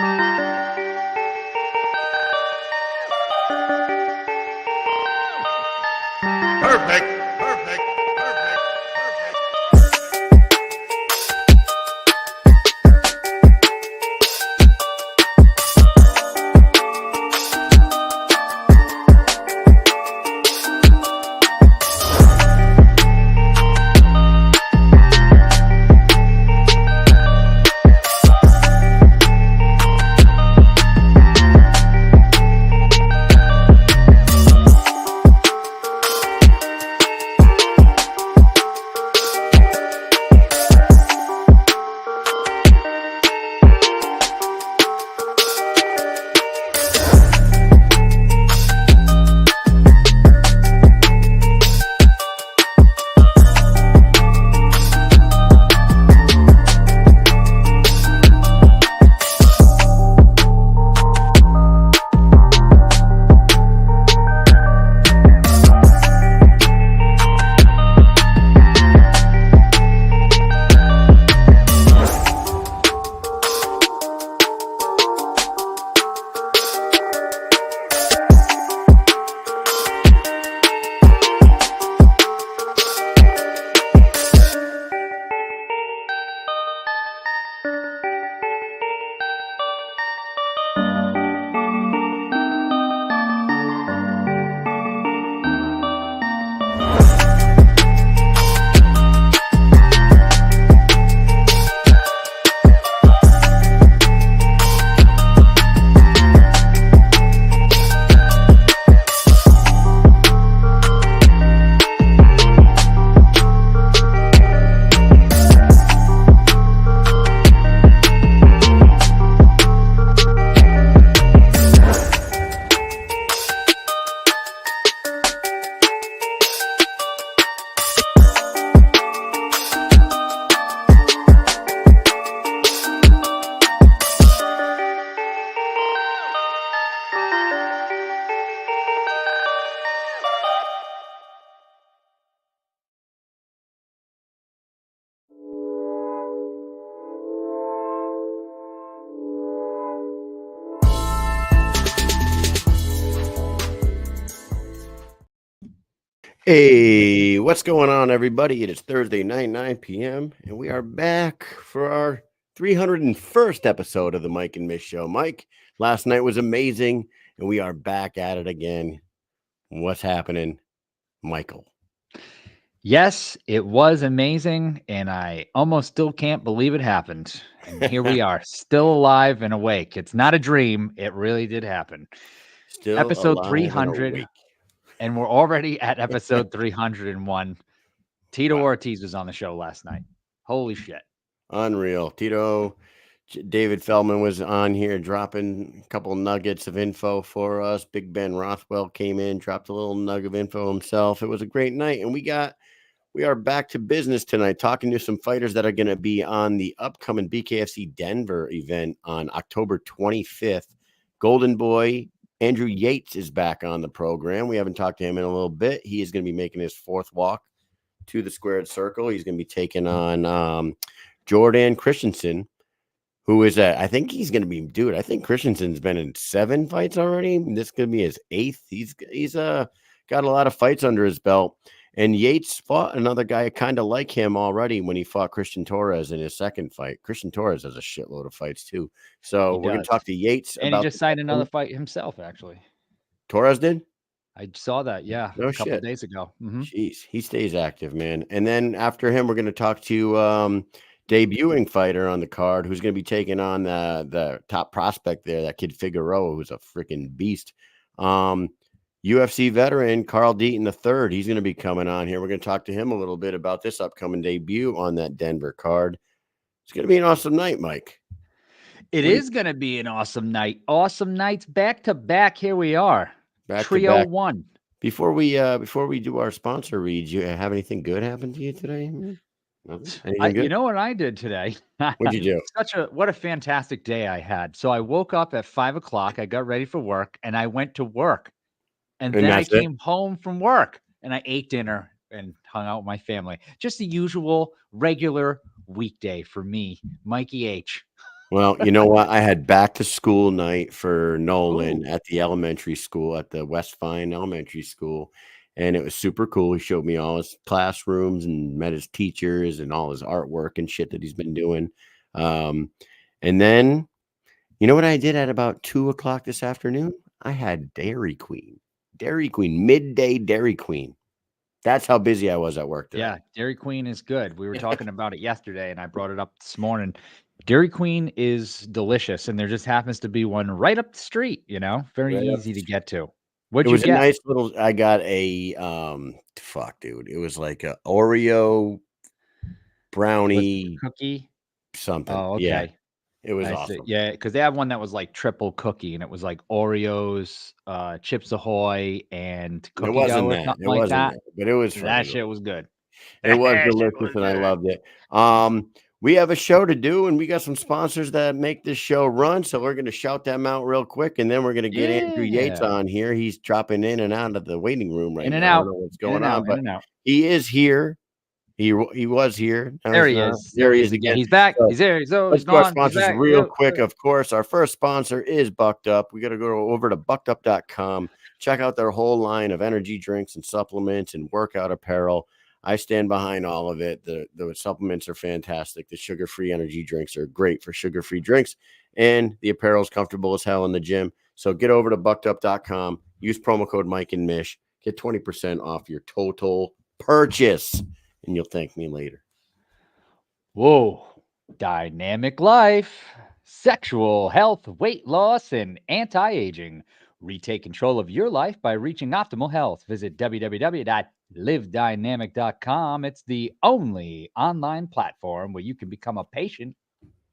Perfect. Perfect. Perfect. Hey, what's going on, everybody? It is Thursday night, 9 p.m., and we are back for our 301st episode of the Mike and Mish Show. Mike, last night was amazing, and we are back at it again. What's happening, Michael? Yes, it was amazing, and I almost still can't believe it happened. And here we are, still alive and awake. It's not a dream. It really did happen. Still Episode alive 300, and and we're already at episode 301. Tito Ortiz was on the show last night. Holy shit. Unreal. Tito, David Feldman was on here dropping a couple nuggets of info for us. Big Ben Rothwell came in, dropped a little nugget of info himself. It was a great night, and we are back to business tonight, talking to some fighters that are going to be on the upcoming BKFC Denver event on October 25th. Golden Boy Andrew Yates is back on the program. We haven't talked to him in a little bit. He is going to be making his fourth walk to the squared circle. He's going to be taking on Jordan Christensen, who is I think he's going to be, dude, I think Christensen's been in 7 fights already. This is going to be his 8th. He's got a lot of fights under his belt. And Yates fought another guy kind of like him already when he fought Christian Torres in his second fight. Christian Torres has a shitload of fights too. So we're going to talk to Yates. And he just signed another fight himself, actually. Torres did? I saw that, yeah, a couple of days ago. Jeez, he stays active, man. And then after him, we're going to talk to debuting fighter on the card who's going to be taking on the top prospect there, that kid Figueroa, who's a freaking beast. UFC veteran Carl Deaton III. He's going to be coming on here. We're going to talk to him a little bit about this upcoming debut on that Denver card. It's going to be an awesome night, Mike. It is going to be an awesome night. Awesome nights back to back. Here we are. Back Trio to back. 1. Before we do our sponsor reads, you have anything good happen to you today? You know what I did today? What'd you do? What a fantastic day I had. So I woke up at 5 o'clock. I got ready for work, and I went to work. And then I came home from work, and I ate dinner and hung out with my family. Just the usual, regular weekday for me, Mikey H. Well, you know what? I had back to school night for Nolan Ooh. at the elementary school, at the West Fine Elementary School, and it was super cool. He showed me all his classrooms and met his teachers and all his artwork and shit that he's been doing. Um, and then, you know what I did at about 2 o'clock this afternoon? I had Dairy Queen, midday Dairy Queen. That's how busy I was at work today. Yeah, Dairy Queen is good. We were talking about it yesterday, and I brought it up this morning. Dairy Queen is delicious, and there just happens to be one right up the street, very Right up easy the to get to. It What'd you was a get? nice little I got a, fuck, dude, it was like a Oreo Was it brownie cookie? something. Oh, Yeah, okay. it was I see. awesome. Yeah, because they have one that was like triple cookie, and it was like Oreos, Chips Ahoy, and It cookie dough wasn't or that, something like that. but it was That fucking shit delicious. was good. It was That shit delicious, was and I good. loved it. We have a show to do, and we got some sponsors that make this show run, so we're gonna shout them out real quick, and then we're gonna get Andrew Yates Yeah. on here. He's dropping in and out of the waiting room right In and now. I don't out, know what's in going and on, out, in but and out. he is here. He was here. Now There he's he not. is. There There he he is is again. again. He's back. So He's there. let's He's go to our gone. He's sponsors back. real quick. Of course, our first sponsor is Bucked Up. We got to go over to buckedup.com. Check out their whole line of energy drinks and supplements and workout apparel. I stand behind all of it. The supplements are fantastic. The sugar-free energy drinks are great for sugar-free drinks, and the apparel is comfortable as hell in the gym. So get over to buckedup.com. Use promo code Mike and Mish. Get 20% off your total purchase, and you'll thank me later. Whoa. Dynamic life, sexual health, weight loss, and anti-aging. Retake control of your life by reaching optimal health. Visit www.livedynamic.com. It's the only online platform where you can become a patient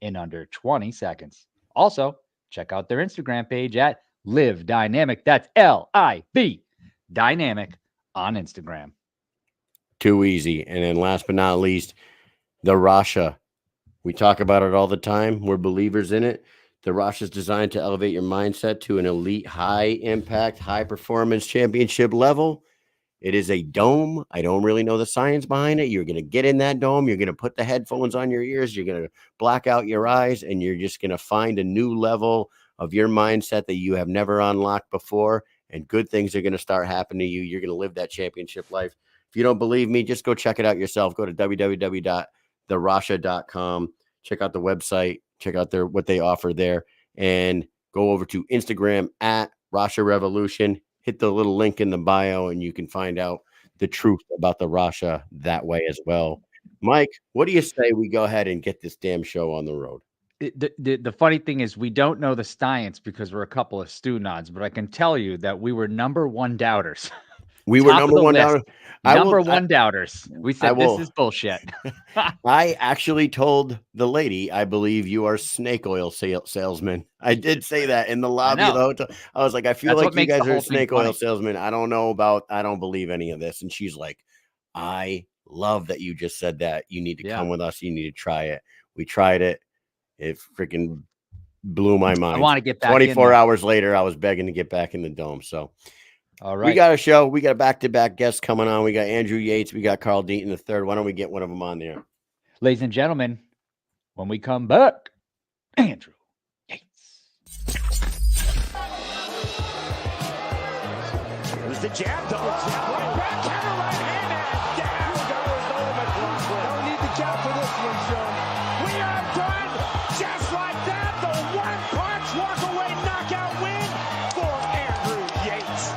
in under 20 seconds. Also, check out their Instagram page at Live Dynamic. That's LIV Dynamic on Instagram. Too easy. And then last but not least, the Rasha. We talk about it all the time. We're believers in it. The Rasha is designed to elevate your mindset to an elite, high impact, high performance championship level. It is a dome. I don't really know the science behind it. You're going to get in that dome. You're going to put the headphones on your ears. You're going to black out your eyes, and you're just going to find a new level of your mindset that you have never unlocked before. And good things are going to start happening to you. You're going to live that championship life. If you don't believe me, just go check it out yourself. Go to www.therasha.com. Check out the website. Check out what they offer there, and go over to Instagram at Rasha Revolution. Hit the little link in the bio, and you can find out the truth about the Rasha that way as well. Mike, what do you say we go ahead and get this damn show on the road? The funny thing is we don't know the science because we're a couple of stew nods, but I can tell you that we were number one doubters. We were Top of number the one list. down. Number one doubters. We I said this will. is bullshit. I actually told the lady, I believe you are snake oil salesman. I did say that in the lobby of the hotel. I was like, I feel That's like what you makes the guys are whole thing snake oil funny. salesmen. I don't believe any of this. And she's like, I love that you just said that. You need to come with us. You need to try it. We tried it. It freaking blew my mind. I want to get back in 24 there. hours later, I was begging to get back in the dome. So All we right. got a show. We got back-to-back guests coming on. We got Andrew Yates. We got Carl Deaton III. Why don't we get one of them on there? Ladies and gentlemen, when we come back, Andrew Yates. There's the jab, double jab, right back, hammer right hand, and down goes Noah McLaughlin. Don't need the count for this one, Sean. We are done, just like that. The one-punch walk-away knockout win for Andrew Yates.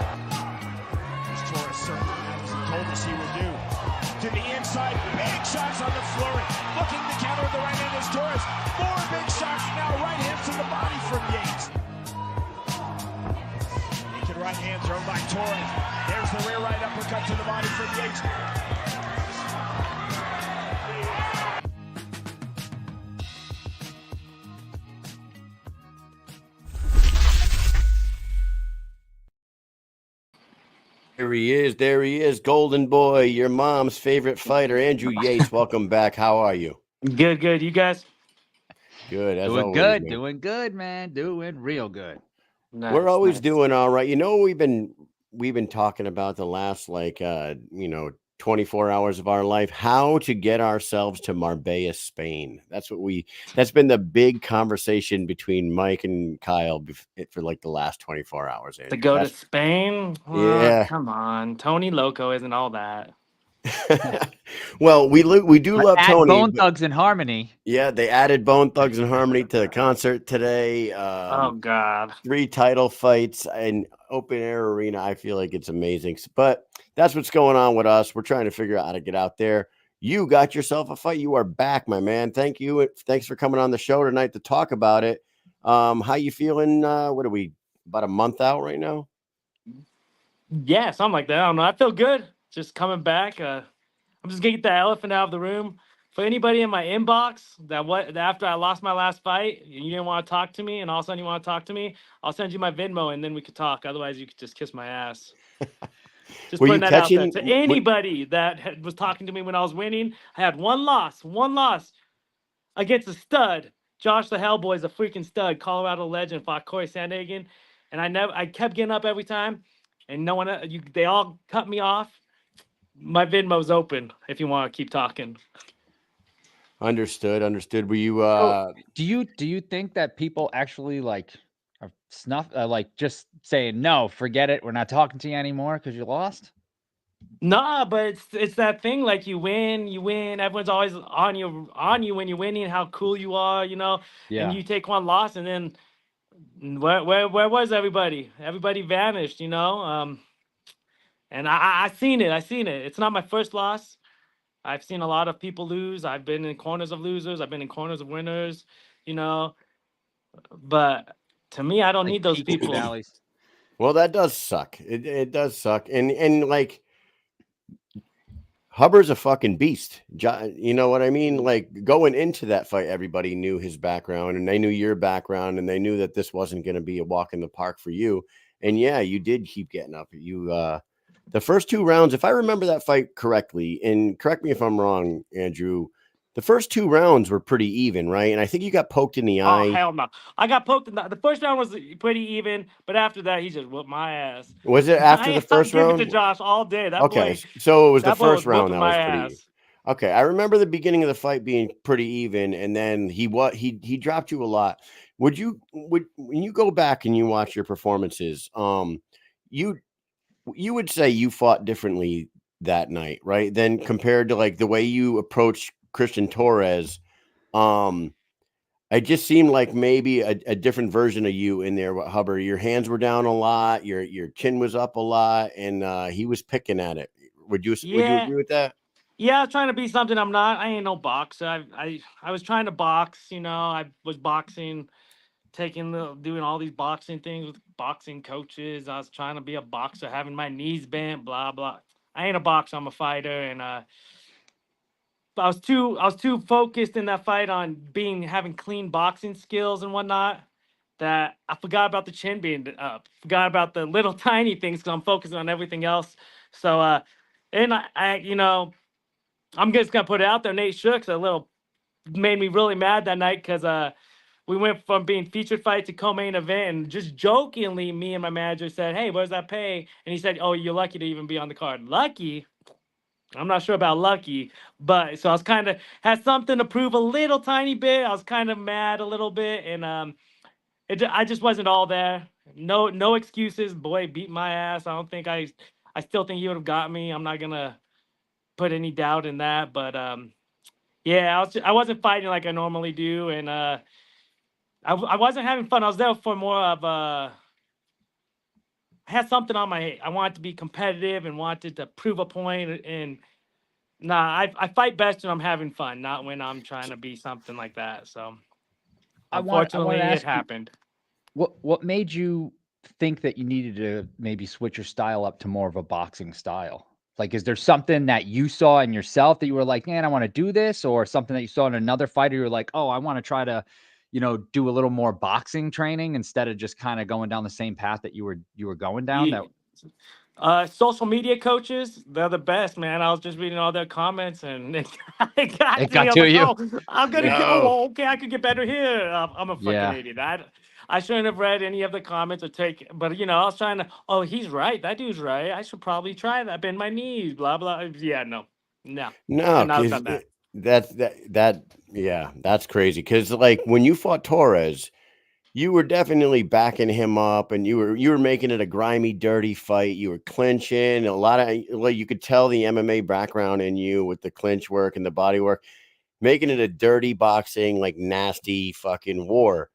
As Torres circled as he told us he would do. To the inside, big shots on the flurry. Looking to counter with the right hand is Torres. More big shots now, right hands to the body from Yates. Right hand thrown by Torres. There's the rear right uppercut to the body from Yates. There he is, Golden Boy, your mom's favorite fighter, Andrew Yates. Welcome back. How are you? Good. You guys? Good, as Doing always. good, Man. doing good, man. Doing real good. Nice, We're always nice. doing all right. You know, we've been talking about the last 24 hours of our life, how to get ourselves to Marbella, Spain. That's been the big conversation between Mike and Kyle for like the last 24 hours. To Andrew. go to Spain? Yeah. Come on. Tony Loco isn't all that. Well, we do love Add Tony. Bone Thugs in Harmony. Yeah, they added Bone Thugs and Harmony to the concert today. Oh, God. 3 title fights in open air arena. I feel like it's amazing. But that's what's going on with us. We're trying to figure out how to get out there. You got yourself a fight. You are back, my man. Thank you. Thanks for coming on the show tonight to talk about it. How you feeling? What are we, about a month out right now? Yeah, something like that. I don't know. I feel good. Just coming back. I'm just gonna get the elephant out of the room. For anybody in my inbox that after I lost my last fight, and you didn't want to talk to me, and all of a sudden you want to talk to me, I'll send you my Venmo and then we could talk. Otherwise, you could just kiss my ass. Just Were putting you that out there catching- to anybody that was talking to me when I was winning. I had one loss against a stud. Josh the Hellboy's a freaking stud, Colorado legend, fought Corey Sandhagen, and I kept getting up every time, and no one, they all cut me off. My Venmo's open if you want to keep talking. Understood. Were you Do you think that people actually like are like just saying no, forget it, we're not talking to you anymore because you lost? Nah, but it's that thing, like you win. Everyone's always on you when you're winning, how cool you are, Yeah. And you take one loss, and then where was everybody? Everybody vanished, And I seen it. It's not my first loss. I've seen a lot of people lose. I've been in corners of losers. I've been in corners of winners, But to me, I don't Like need those peaks and people. valleys. Well, that does suck. It does suck. And like Hubbard's a fucking beast. You know what I mean? Like going into that fight, everybody knew his background and they knew your background and they knew that this wasn't going to be a walk in the park for you. And yeah, you did keep getting up. The first 2 rounds, if I remember that fight correctly, and correct me if I'm wrong, Andrew, the first 2 rounds were pretty even, right? And I think you got poked in the Oh, eye. hell no. I got poked in the first round was pretty even, but after that, he just whooped my ass. Was it after the first I'll round? give it to Josh all day. That Okay, boy, so it was the that boy first round whooping that was my pretty. ass. Okay, I remember the beginning of the fight being pretty even, and then he dropped you a lot. When you go back and you watch your performances, you would say you fought differently that night, right? Then compared to like the way you approached Christian Torres, it just seemed like maybe a different version of you in there, Hubbard. Your hands were down a lot, your chin was up a lot, and he was picking at it. Would you agree with that? Yeah, I was trying to be something I'm not. I ain't no boxer. I was trying to box, I was boxing, doing all these boxing things with boxing coaches. I was trying to be a boxer, having my knees bent, blah blah. I ain't a boxer, I'm a fighter, and I was too focused in that fight on having clean boxing skills and whatnot that I forgot about the chin being up, forgot about the little tiny things because I'm focusing on everything else. So and I'm just gonna put it out there. Nate Shook's made me really mad that night because we went from being featured fight to co-main event, and just jokingly, me and my manager said, "Hey, what does that pay?" And he said, "Oh, you're lucky to even be on the card." Lucky? I'm not sure about lucky, but so I was kind of had something to prove a little tiny bit. I was kind of mad a little bit, and I just wasn't all there. No excuses. Boy beat my ass. I still think he would have got me. I'm not gonna put any doubt in that, but yeah, I wasn't fighting like I normally do, and I wasn't having fun. I was there for more of I had something on my. I wanted to be competitive and wanted to prove a point, and nah, I fight best when I'm having fun, not when I'm trying to be something like that. So, unfortunately, it happened. What made you think that you needed to maybe switch your style up to more of a boxing style? Like, is there something that you saw in yourself that you were like, man, I want to do this, or something that you saw in another fighter you were like, oh, I want to try to, do a little more boxing training instead of just kind of going down the same path that you were going down? Yeah. Social media coaches, they're the best, man. I was just reading all their comments, and it got It to me. got I was to like, you. oh, I'm gonna No. go. Okay, I could get better here. I'm a fucking Yeah. idiot. I shouldn't have read any of the comments or take, but I was trying to. Oh, he's right. That dude's right. I should probably try that. Bend my knees. Blah blah. Yeah, no. No, Should not have because done that. that's crazy. Because like when you fought Torres, you were definitely backing him up, and you were making it a grimy, dirty fight. You were clinching a lot of like you could tell the MMA background in you with the clinch work and the body work, making it a dirty boxing, like nasty fucking war.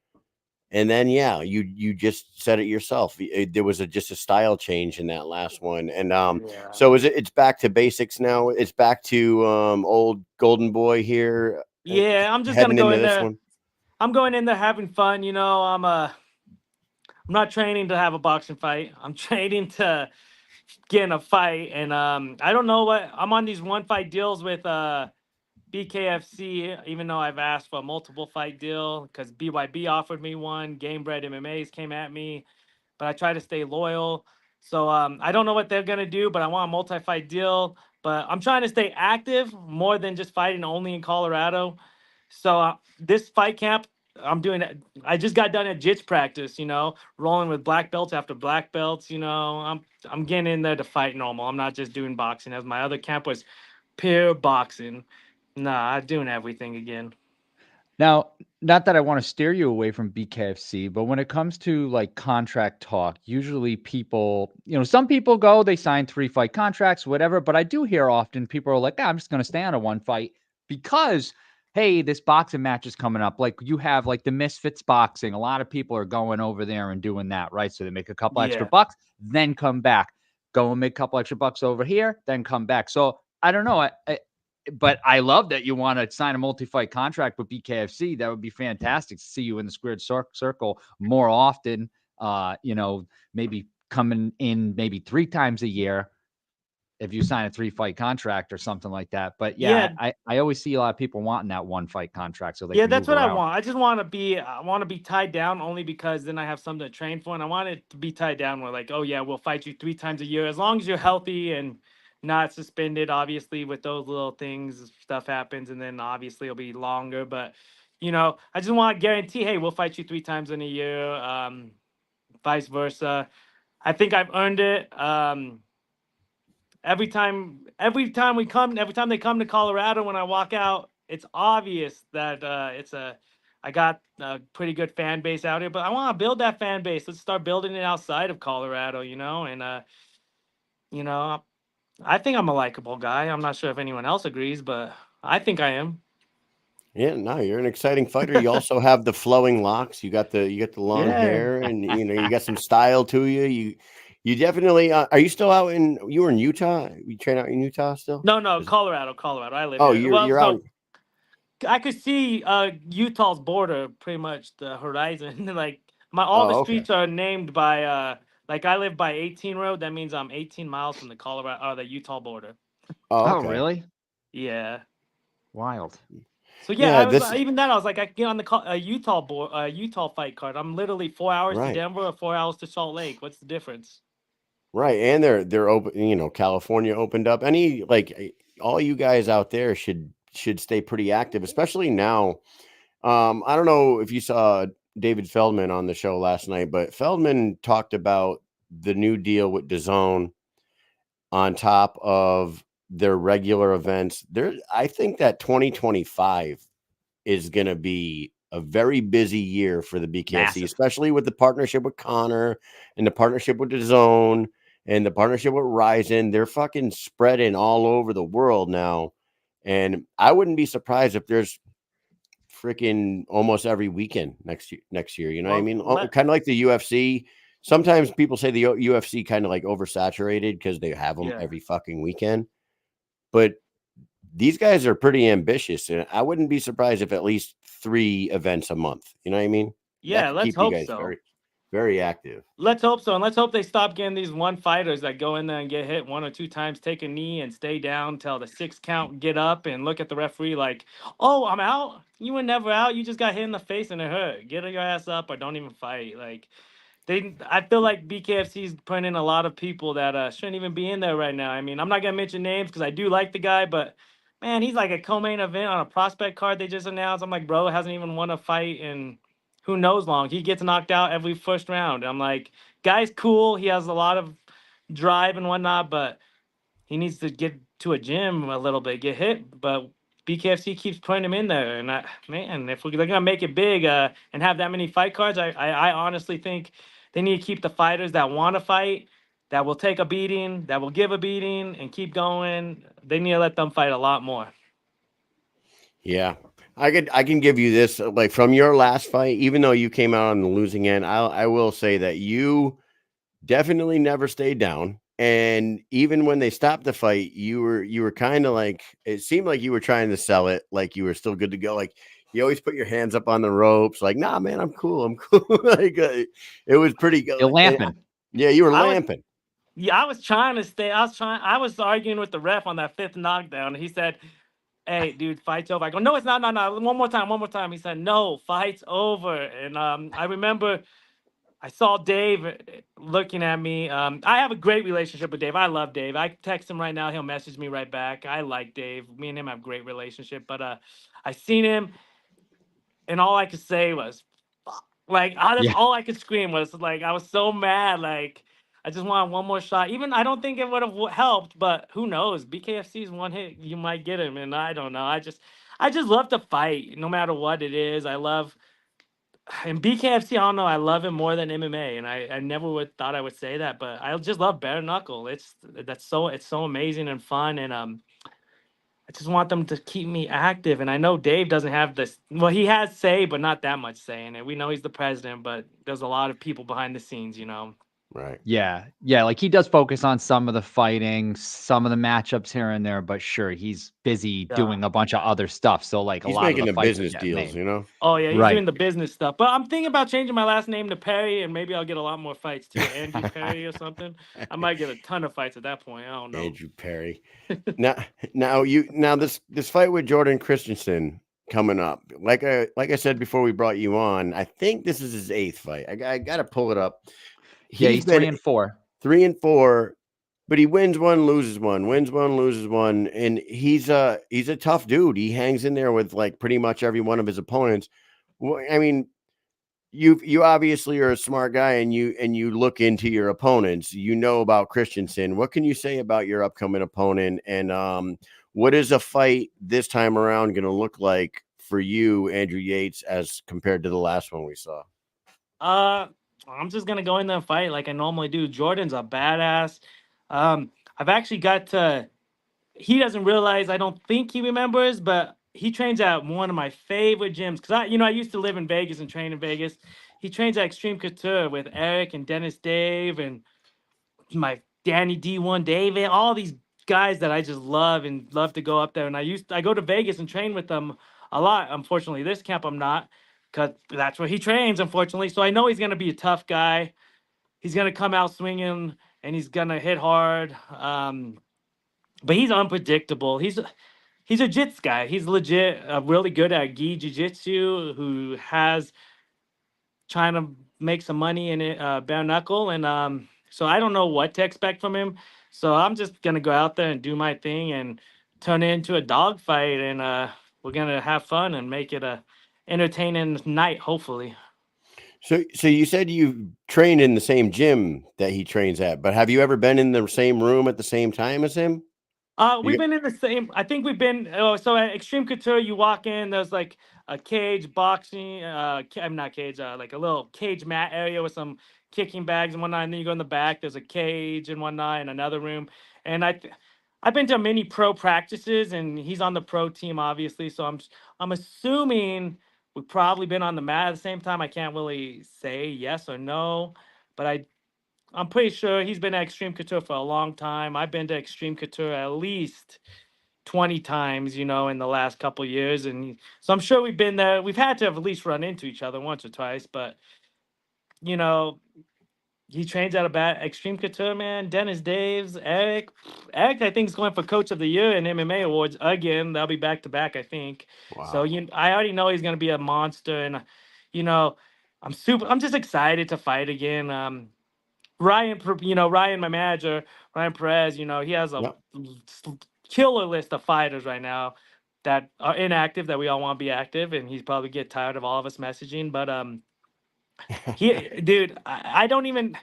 And then you just said it yourself. There was just a style change in that last one, and Yeah. so it's back to basics now. It's back to old Golden Boy here, Yeah, I'm just gonna heading go into in this there. one. I'm going in there having fun. I'm not training to have a boxing fight. I'm training to get in a fight, and I don't know what I'm on these one fight deals with BKFC, even though I've asked for a multiple fight deal because BYB offered me one. Game Bred MMAs came at me, but I try to stay loyal. So I don't know what they're gonna do, but I want a multi-fight deal. But I'm trying to stay active more than just fighting only in Colorado. So this fight camp, I'm doing it. I just got done at jits practice, rolling with black belts after black belts. I'm getting in there to fight normal. I'm not just doing boxing as my other camp was pure boxing. Nah, I'm doing everything again. Now, not that I want to steer you away from BKFC, but when it comes to like contract talk, usually people, some people go, they sign 3-fight contracts, whatever. But I do hear often people are like, I'm just going to stay on a 1 fight because, hey, this boxing match is coming up. Like you have like the Misfits boxing. A lot of people are going over there and doing that, right? So they make a couple extra Yeah. bucks, then come back, go and make a couple extra bucks over here, then come back. So I don't know. But I love that you want to sign a multi-fight contract with BKFC. That would be fantastic to see you in the squared circle more often. Maybe coming in maybe 3 times a year if you sign a 3-fight contract or something like that. But Yeah. I always see a lot of people wanting that 1-fight contract so they Yeah, can that's move what I around. want. I want to be tied down only because then I have something to train for, and I want it to be tied down where like, oh yeah, we'll fight you 3 times a year as long as you're healthy and not suspended. Obviously, with those little things, stuff happens, and then obviously it'll be longer. But I just want to guarantee, hey, we'll fight you 3 times in a year. Vice versa. I think I've earned it. Every time every time they come to Colorado, when I walk out, it's obvious that I got a pretty good fan base out here, but I want to build that fan base. Let's start building it outside of Colorado, and you know, I think I'm a likable guy. I'm not sure if anyone else agrees, but I think I am. Yeah, no, you're an exciting fighter. You also have the flowing locks. You got the long Yeah. hair, and you got some style to you. You definitely are. You still out in? You were in Utah. You train out in Utah still? No, Colorado. I live Oh, here. Well, you're out. so I could see Utah's border, pretty much the horizon. Like all the Oh, okay. streets are named by like I live by 18 Road. That means I'm 18 miles from the Colorado or the Utah border. Oh, Oh, okay. really? Yeah. Wild. So yeah, Yeah, I was this even then I was like I can get on the Utah fight card. I'm literally 4 hours to right, Denver or 4 hours to Salt Lake. What's the difference? right, and they're open. California opened up. All you guys out there should stay pretty active, especially now. I don't know if you saw David Feldman on the show last night, but Feldman talked about the new deal with DAZN on top of their regular events. I think that 2025 is going to be a very busy year for the BKFC, Massive. especially with the partnership with Connor and the partnership with DAZN and the partnership with Ryzen. They're fucking spreading all over the world now. And I wouldn't be surprised if there's freaking almost every weekend next year. You know what I Well, mean? Kind of like the UFC. Sometimes people say the UFC kind of like oversaturated because they have them yeah. every fucking weekend. But these guys are pretty ambitious, and I wouldn't be surprised if at least 3 events a month. You know what I mean? That Yeah, could let's keep you hope guys so. very, very active. Let's hope so. And let's hope they stop getting these one fighters that go in there and get hit 1 or 2 times, take a knee and stay down till the 6 count, get up and look at the referee like, oh, I'm out. You were never out. You just got hit in the face and it hurt. Get your ass up or don't even fight. Like I feel like BKFC's putting in a lot of people that shouldn't even be in there right now. I mean, I'm not gonna mention names because I do like the guy, but man, he's like a co-main event on a prospect card they just announced. I'm like, bro, hasn't even won a fight in who knows long. He gets knocked out every first round. I'm like, guy's cool. He has a lot of drive and whatnot, but he needs to get to a gym a little bit, get hit. But BKFC keeps putting him in there, and man, if they're gonna make it big and have that many fight cards, I honestly think they need to keep the fighters that want to fight, that will take a beating, that will give a beating, and keep going. They need to let them fight a lot more. Yeah. I can give you this, like, from your last fight, even though you came out on the losing end, I will say that you definitely never stayed down. And even when they stopped the fight, you were kind of like, it seemed like you were trying to sell it, like you were still good to go. Like, you always put your hands up on the ropes, like, nah, man, I'm cool. Like, it was pretty good. You're lamping. Yeah, you were I was- lamping. Yeah, I was trying to stay. I was arguing with the ref on that 5th knockdown. He said, "Hey, dude, fight's over." I go, "No, it's not. No. One more time. He said, "No, fight's over." And I remember I saw Dave looking at me. I have a great relationship with Dave. I love Dave. I text him right now. He'll message me right back. I like Dave. Me and him have a great relationship. But I seen him, and all I could say was, "Fuck." Like, that's Yeah. all I could scream was, like, I was so mad. Like, I just wanted one more shot. Even I don't think it would have helped, but who knows? BKFC's one hit, you might get him, and I don't know. I just love to fight, no matter what it is. I love. And BKFC, I don't know. I love him more than MMA, and I never would thought I would say that, but I just love bare knuckle. It's so amazing and fun, and I just want them to keep me active. And I know Dave doesn't have this. Well, he has say, but not that much say in it. We know he's the president, but there's a lot of people behind the scenes, you know. Right. Yeah. Like he does focus on some of the fighting, some of the matchups here and there, but sure, he's busy Yeah. doing a bunch of other stuff. So like He's a lot of making the the fights are business getting deals, made. you know? Oh yeah, he's Right. doing the business stuff. But I'm thinking about changing my last name to Perry, and maybe I'll get a lot more fights too. Andrew Perry or something. I might get a ton of fights at that point. I don't know. Andrew Perry. now this fight with Jordan Christensen coming up. Like I said before we brought you on, I think this is his 8th fight. I got to pull it up. He's been 3-4. 3-4, but he wins one, loses one, and he's a tough dude. He hangs in there with like pretty much every one of his opponents. I mean, you obviously are a smart guy, and you look into your opponents. You know about Christensen. What can you say about your upcoming opponent, and what is a fight this time around going to look like for you, Andrew Yates, as compared to the last one we saw? I'm just gonna go in there and fight like I normally do. Jordan's a badass. I've actually got to. He doesn't realize. I don't think he remembers, but he trains at one of my favorite gyms because I used to live in Vegas and train in Vegas. He trains at Extreme Couture with Eric and Dennis Dave and my Danny D1 David, all these guys that I just love and love to go up there. And I go to Vegas and train with them a lot. Unfortunately, this camp I'm not, because that's where he trains, unfortunately. So I know he's gonna be a tough guy. He's gonna come out swinging and he's gonna hit hard. But he's unpredictable. He's a jits guy. He's legit really good at gi jiu-jitsu, who has trying to make some money in it, bare knuckle. And so I don't know what to expect from him. So I'm just gonna go out there and do my thing and turn it into a dog fight, and we're gonna have fun and make it a entertaining night, hopefully. So you said you trained in the same gym that he trains at, but have you ever been in the same room at the same time as him? We've been in the same. I think we've been. Oh, so at Extreme Couture, you walk in. There's like a cage boxing. I'm not cage. Like a little cage mat area with some kicking bags and whatnot. And then you go in the back. There's a cage and whatnot in another room. And I've been to many pro practices, and he's on the pro team, obviously. So I'm assuming we've probably been on the mat at the same time. I can't really say yes or no, but I'm pretty sure he's been at Extreme Couture for a long time. I've been to Extreme Couture at least 20 times, in the last couple of years. And so I'm sure we've been there. We've had to have at least run into each other once or twice, but you know, he trains at Extreme Couture, man. Dennis Daves, Eric. Eric, I think, is going for Coach of the Year in MMA awards again. They'll be back to back, I think. Wow. So I already know he's gonna be a monster, and I'm just excited to fight again. Ryan, my manager, Ryan Perez, he has a killer list of fighters right now that are inactive that we all want to be active, and he's probably get tired of all of us messaging. But Dude, I don't even.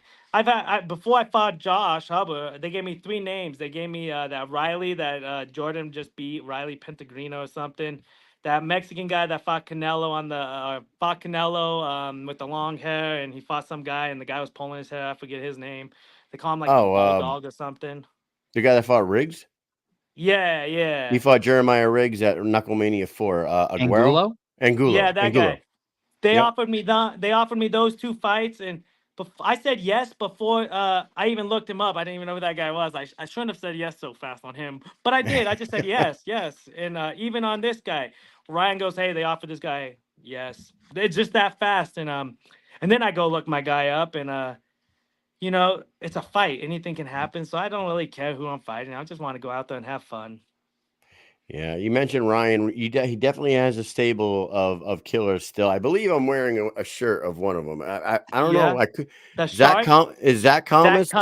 Before I fought Josh Hubbard, they gave me 3 names. They gave me that Riley that Jordan just beat, Riley Pentagrino or something. That Mexican guy that fought Canelo with the long hair, and he fought some guy, and the guy was pulling his hair. I forget his name. They call him like the Oh, Bulldog or something. the guy that fought Riggs. Yeah, He yeah, fought Jeremiah Riggs at Knucklemania 4. Aguero, Angulo? yeah. That Angulo. guy. They Yep. offered me those 2 fights, and I said yes before I even looked him up. I didn't even know who that guy was. I shouldn't have said yes so fast on him, but I did. I just said yes, yes. And even on this guy, Ryan goes, "Hey, they offered this guy." Yes, it's just that fast. And then I go look my guy up, and it's a fight. Anything can happen. So I don't really care who I'm fighting. I just want to go out there and have fun. Yeah, you mentioned Ryan. He definitely has a stable of killers still. I believe I'm wearing a shirt of one of them. I don't know. Yeah, I could. the Zach shark. Zach Zach Thomas still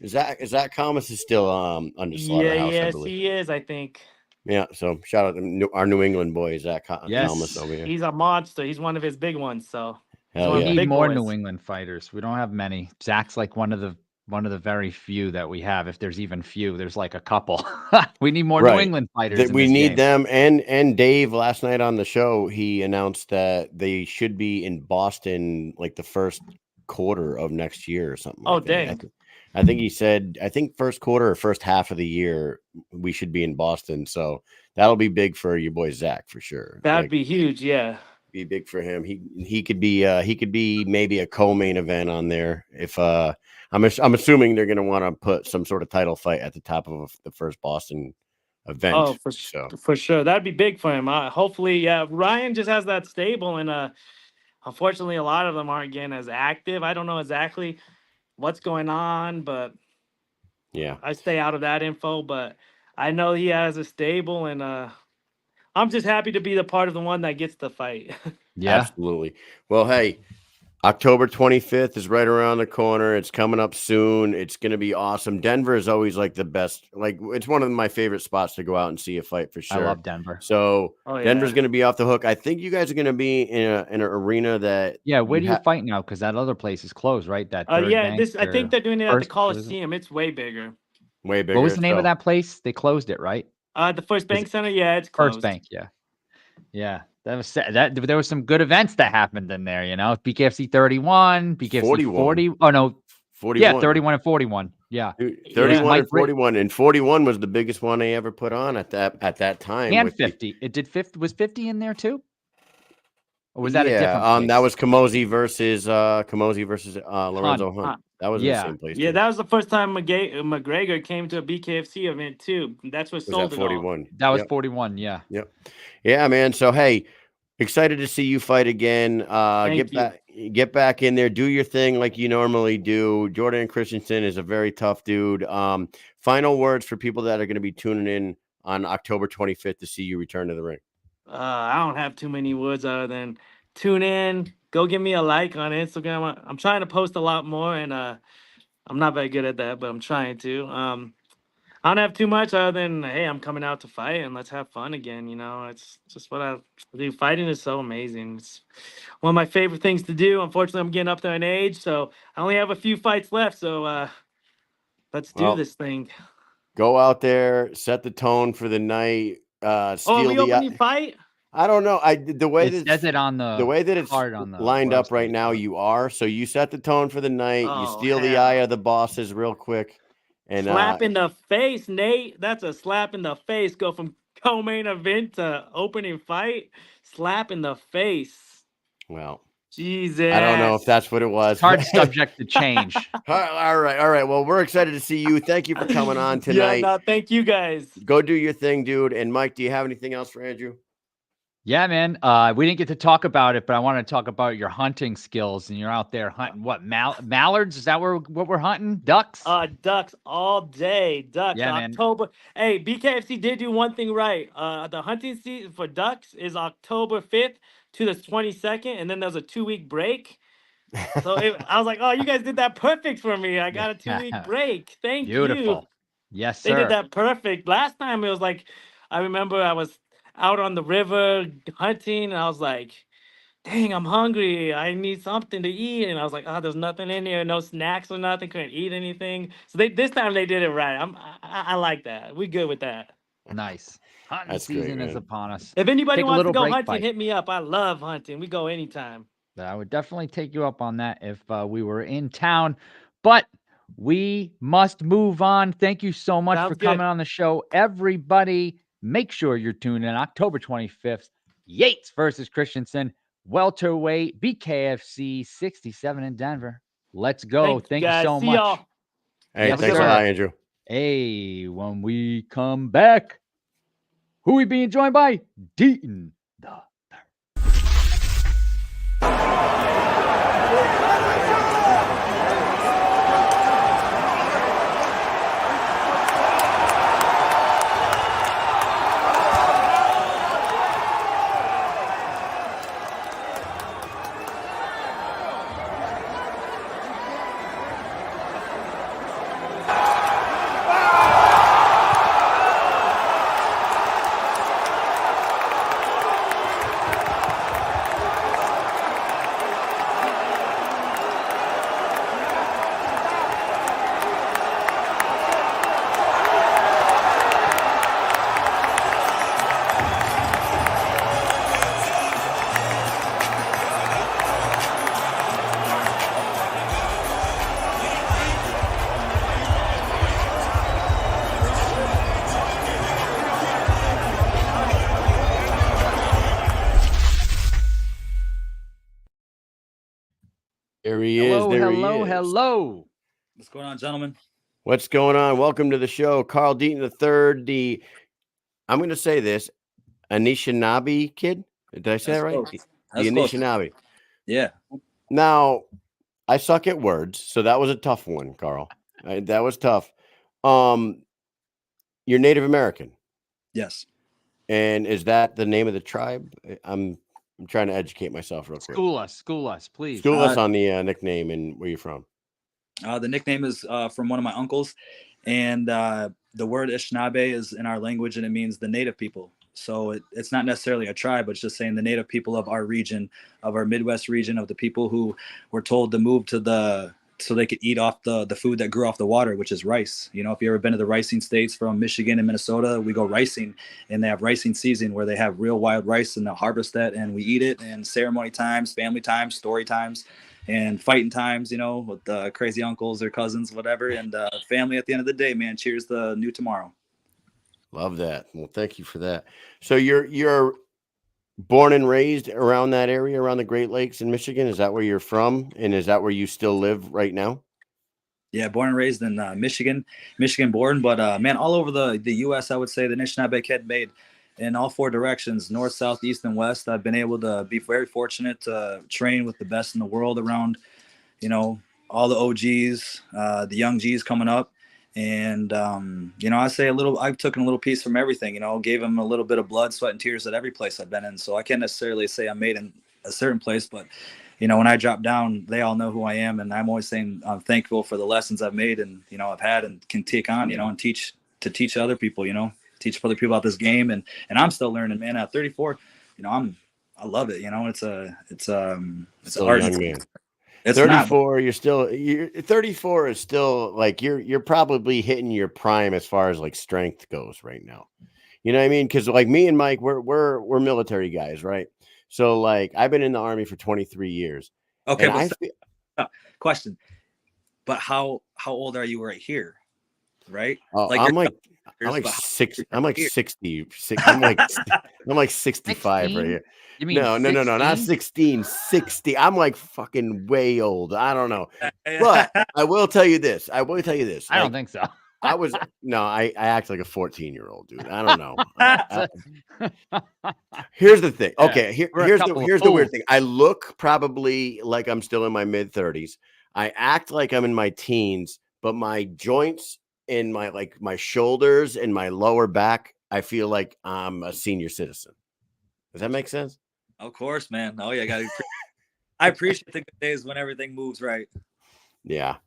Cummins. Zach Thomas is still under Yeah, slaughterhouse, I yes, believe. he is. I think. Yeah, so shout out to our New England boy Zach Yes. Thomas over here. He's a monster. He's one of his big ones. So Hell We yeah. need big more boys. New England fighters. We don't have many. Zach's like one of the very few that we have. If there's even few, there's like a couple. We need more New Right. England fighters. That in we this need game. them. And Dave last night on the show, he announced that they should be in Boston like the first quarter of next year or something Oh, like that. dang. I think he said, first quarter or first half of the year we should be in Boston. So that'll be big for your boy Zach for sure. That'd be huge. Yeah. Be big for him. He could be maybe a co-main event on there. If I'm assuming they're going to want to put some sort of title fight at the top of the first Boston event. Oh, So for sure. That'd be big for him. Hopefully, yeah. Ryan just has that stable, and unfortunately, a lot of them aren't getting as active. I don't know exactly what's going on, but yeah, I stay out of that info. But I know he has a stable, and I'm just happy to be the part of the one that gets the fight. Yeah. absolutely. Well, hey, October 25th is right around the corner. It's coming up soon. It's going to be awesome. Denver is always like the best. Like it's one of my favorite spots to go out and see a fight for sure. I love Denver. So Oh, yeah. Denver's going to be off the hook. I think you guys are going to be in an arena that. Yeah, where do you fight now? Because that other place is closed, right? That third Yeah. bank I think they're doing it at the first- Coliseum. It's way bigger. Way bigger. What was the name so- of that place? They closed it, right? The First Bank Center. Yeah, it's closed. First Bank, yeah. Yeah. There was some good events that happened in there, BKFC 31, BKFC 41. 40. Oh no, 41. yeah, 31 and 41. Yeah. Dude, 31 Mike and 41. And 41 was the biggest one they ever put on at that time. And with 50. It did 50. Was 50 in there too? Or was that a different place? that was Kamosi versus Lorenzo Hunt. That was the same place. Yeah, too. that was the first time McGregor came to a BKFC event too. That's what was sold at it all. 41. That was Yep. 41, yeah. Yep. Yeah, man. So hey, excited to see you fight again. Get back in there, do your thing like you normally do. Jordan Christensen is a very tough dude. Final words for people that are going to be tuning in on October 25th to see you return to the ring. I don't have too many words other than tune in. Go give me a like on Instagram. I'm trying to post a lot more, and I'm not very good at that, but I'm trying to. I don't have too much other than, hey, I'm coming out to fight and let's have fun again. It's just what I do. Fighting is so amazing. It's one of my favorite things to do. Unfortunately, I'm getting up there in age, so I only have a few fights left. So let's do this thing. Go out there, set the tone for the night. Steal the opening fight. I don't know. The way It says it on the way that it's card on the lined up right website. now, you are. So you set the tone for the night. You Oh, steal the hell. eye of the bosses real quick. And Slap in the face, Nate. That's a slap in the face. Go from co-main event to opening fight. Slap in the face. well, Jesus. I don't know if that's what it was. Hard subject to change. All right. Well, we're excited to see you. Thank you for coming on tonight. Yeah, no, thank you guys. Go do your thing, dude. And Mike, do you have anything else for Andrew? Yeah, man. We didn't get to talk about it, but I want to talk about your hunting skills. And you're out there hunting what? Mallards? Is that what we're hunting? Ducks? Ducks all day. Ducks. Yeah, man. October. Hey, BKFC did do one thing right. The hunting season for ducks is October 5th to the 22nd, and then there's a 2-week break. So I was like, oh, you guys did that perfect for me. I got a 2-week break. Thank you. Beautiful. Yes, sir. They did that perfect. Last time it was like, I remember I was out on the river hunting, and I was like, dang, I'm hungry. I need something to eat. And I was like, oh, there's nothing in here, no snacks or nothing. Couldn't eat anything. So this time they did it right. I like that. We good with that. Nice. Hunting That's great, season is man. upon us. If anybody Take a wants to little go break, hunting, bite. hit me up. I love hunting. We go anytime. I would definitely take you up on that if we were in town. But we must move on. Thank you so much Sounds for good. coming on the show. Everybody, make sure you're tuned in October 25th. Yates versus Christensen, welterweight, BKFC 67 in Denver. Let's go. Thanks, Thank you guys. so See much. y'all. Hey, Yes, thanks a sir. lot, Andrew. Hey, when we come back, who we being joined by? Deaton the III. There he Hello, is. There hello, he is. hello. What's going on, gentlemen? What's going on? Welcome to the show. Carl Deaton III, I'm going to say this, Anishinaabe Kid. Did I say that right? Close. The That's close. Anishinaabe. Yeah. Now, I suck at words, so that was a tough one, Carl. That was tough. You're Native American, Yes. and is that the name of the tribe? I'm trying to educate myself real quick. School us, please. School us on the nickname and where you're from. The nickname is from one of my uncles, and the word Anishinaabe is in our language, and it means the native people. So it's not necessarily a tribe, but it's just saying the native people of our region, of our Midwest region, of the people who were told to move to so they could eat off the food that grew off the water, which is rice. You know, if you ever been to the ricing states from Michigan and Minnesota, we go ricing, and they have ricing season where they have real wild rice and they'll harvest that and we eat it, and ceremony times, family times, story times, and fighting times, you know, with the crazy uncles or cousins, whatever, and family at the end of the day, man. Cheers to new tomorrow. Love that. Well, thank you for that. So you're born and raised around that area, around the Great Lakes in Michigan. Is that where you're from? And is that where you still live right now? Yeah, born and raised in Michigan born, but man, all over the U.S., I would say the Anishinaabe Kid made in all four directions, north, south, east, and west. I've been able to be very fortunate to train with the best in the world around, you know, all the OGs, the young G's coming up. And, you know, I've taken a little piece from everything, you know, gave them a little bit of blood, sweat, and tears at every place I've been in. So I can't necessarily say I'm made in a certain place, but, you know, when I drop down, they all know who I am. And I'm always saying I'm thankful for the lessons I've made and, you know, I've had and can take on, you know, and teach other people, you know, teach other people about this game. And I'm still learning, man. At 34, you know, I love it. You know, it's an art. Young man. It's 34, you're 34 is still like you're probably hitting your prime as far as like strength goes right now. You know what I mean? Because like me and Mike, we're military guys, right? So like I've been in the Army for 23 years. Okay, but question. But how old are you right here? Right? I'm like 60. I'm like 65 right here. You mean No, not 16, 60. I'm like fucking way old. I don't know. But I will tell you this. I don't think so. I act like a 14-year-old, dude. I don't know. Here's the thing. Okay, here's the weird thing. I look probably like I'm still in my mid-30s. I act like I'm in my teens, but my joints and my shoulders and my lower back, I feel like I'm a senior citizen. Does that make sense? Of course, man. Oh yeah, I appreciate the good days when everything moves right. Yeah.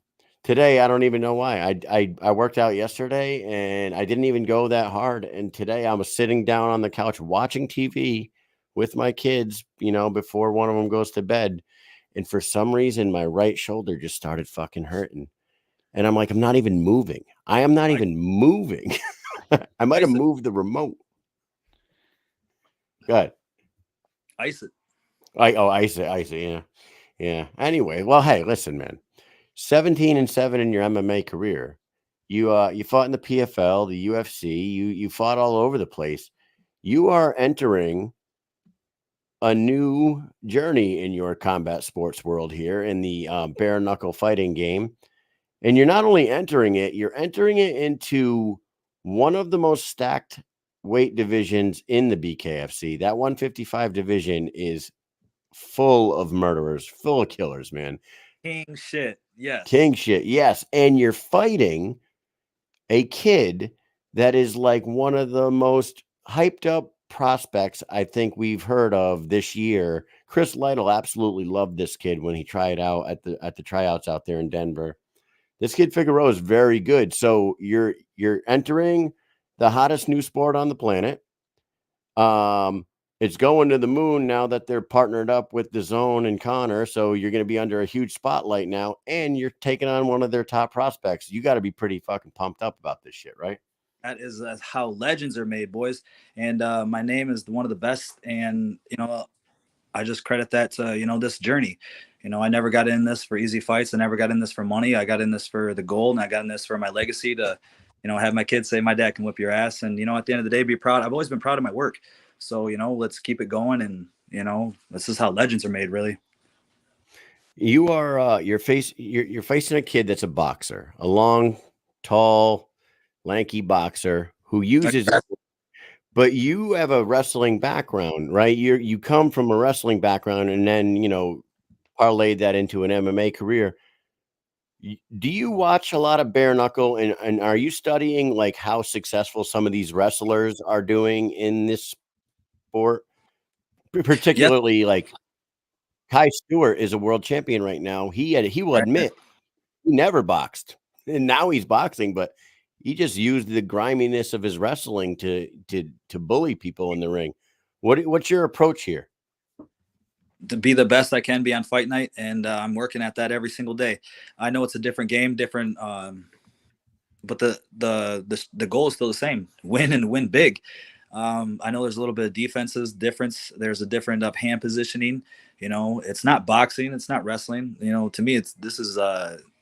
Today, I don't even know why. I worked out yesterday and I didn't even go that hard. And today I was sitting down on the couch watching TV with my kids, before one of them goes to bed. And for some reason, my right shoulder just started fucking hurting. And I'm like, I'm not even moving. I am not even moving. I might have moved the remote. Go ahead. Ice it. Ice it. Yeah. Anyway, well, hey, listen, man. 17-7 in your MMA career. You fought in the PFL, the UFC. You fought all over the place. You are entering a new journey in your combat sports world here in the bare knuckle fighting game. And you're not only entering it, you're entering it into one of the most stacked weight divisions in the BKFC. That 155 division is full of murderers, full of killers, man. King shit. Yes. King shit. Yes. And you're fighting a kid that is like one of the most hyped up prospects I think we've heard of this year. Chris Lytle absolutely loved this kid when he tried out at the tryouts out there in Denver. This kid Figueroa is very good. So you're entering the hottest new sport on the planet. It's going to the moon now that they're partnered up with DAZN and Connor. So you're going to be under a huge spotlight now, and you're taking on one of their top prospects. You got to be pretty fucking pumped up about this shit, right? That is how legends are made, boys. And my name is one of the best. And, I just credit that to, this journey. I never got in this for easy fights. I never got in this for money. I got in this for the goal, and I got in this for my legacy to, have my kids say my dad can whip your ass. And, at the end of the day, be proud. I've always been proud of my work. So, let's keep it going. And, this is how legends are made, really. You are you're facing a kid that's a boxer, a long, tall, lanky boxer who uses it. But you have a wrestling background, right? You come from a wrestling background and then, parlayed that into an MMA career. Do you watch a lot of bare knuckle and are you studying like how successful some of these wrestlers are doing in this sport? Particularly like Kai Stewart is a world champion right now. He will admit he never boxed, and now he's boxing, but he just used the griminess of his wrestling to bully people in the ring. What's your approach here? To be the best I can be on fight night, and I'm working at that every single day. I know it's a different game, different, but the goal is still the same: win and win big. I know there's a little bit of difference. There's a different up hand positioning. It's not boxing, it's not wrestling. To me, this is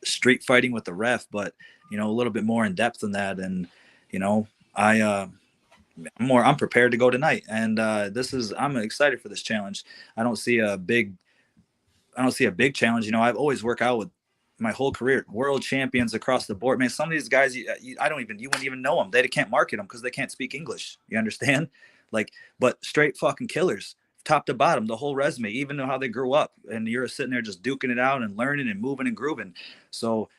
street fighting with the ref, but a little bit more in depth than that. And I'm prepared to go tonight, and I'm excited for this challenge. I don't see a big challenge. I've always worked out with my whole career, world champions across the board, man. Some of these guys, you wouldn't even know them. They can't market them because they can't speak English. You understand? But straight fucking killers, top to bottom, the whole resume, even know how they grew up, and you're sitting there just duking it out and learning and moving and grooving. So,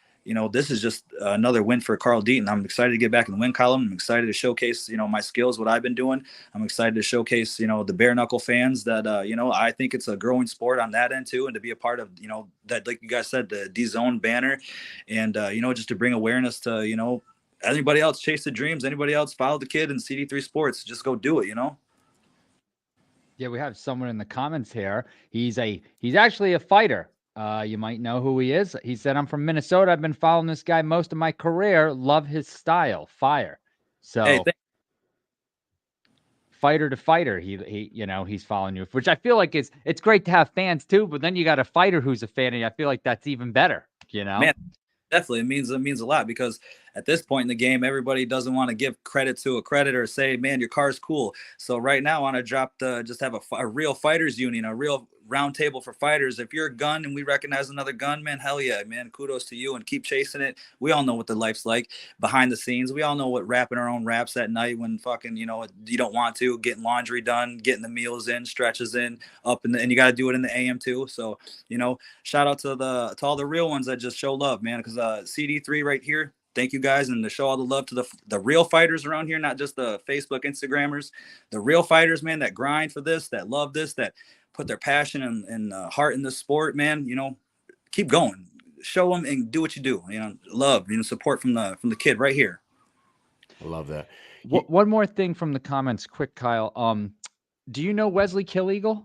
this is just another win for Carl Deaton. I'm excited to get back in the win column. I'm excited to showcase, my skills, what I've been doing. I'm excited to showcase, the bare knuckle fans that, I think it's a growing sport on that end too. And to be a part of, that, like you guys said, the DAZN banner, and, just to bring awareness to, anybody else chase the dreams, anybody else follow the kid in CD3 sports, just go do it, Yeah, we have someone in the comments here. He's actually a fighter. You might know who he is. He said, I'm from Minnesota. I've been following this guy most of my career. Love his style. Fire. So hey, fighter to fighter, he's following you, which I feel like it's great to have fans too, but then you got a fighter who's a fan, and I feel like that's even better, Man, definitely. It means a lot, because at this point in the game, everybody doesn't want to give credit to a creditor, say, man, your car's cool. So right now I want to just have a real fighters union, a real round table for fighters. If you're a gun and we recognize another gun, man, hell yeah, man, kudos to you, and keep chasing it. We all know what the life's like behind the scenes. We all know what rapping our own raps at night when fucking, you don't want to, getting laundry done, getting the meals in, stretches in, and you got to do it in the AM too. So, shout out to all the real ones that just show love, man, because CD3 right here, thank you guys, and to show all the love to the real fighters around here, not just the Facebook Instagrammers, the real fighters, man, that grind for this, that love this, that put their passion and heart in this sport, man. Keep going, show them and do what you do. Love, support from the kid right here. I love that. One more thing from the comments, quick, Kyle. Do you know Wesley Killeagle?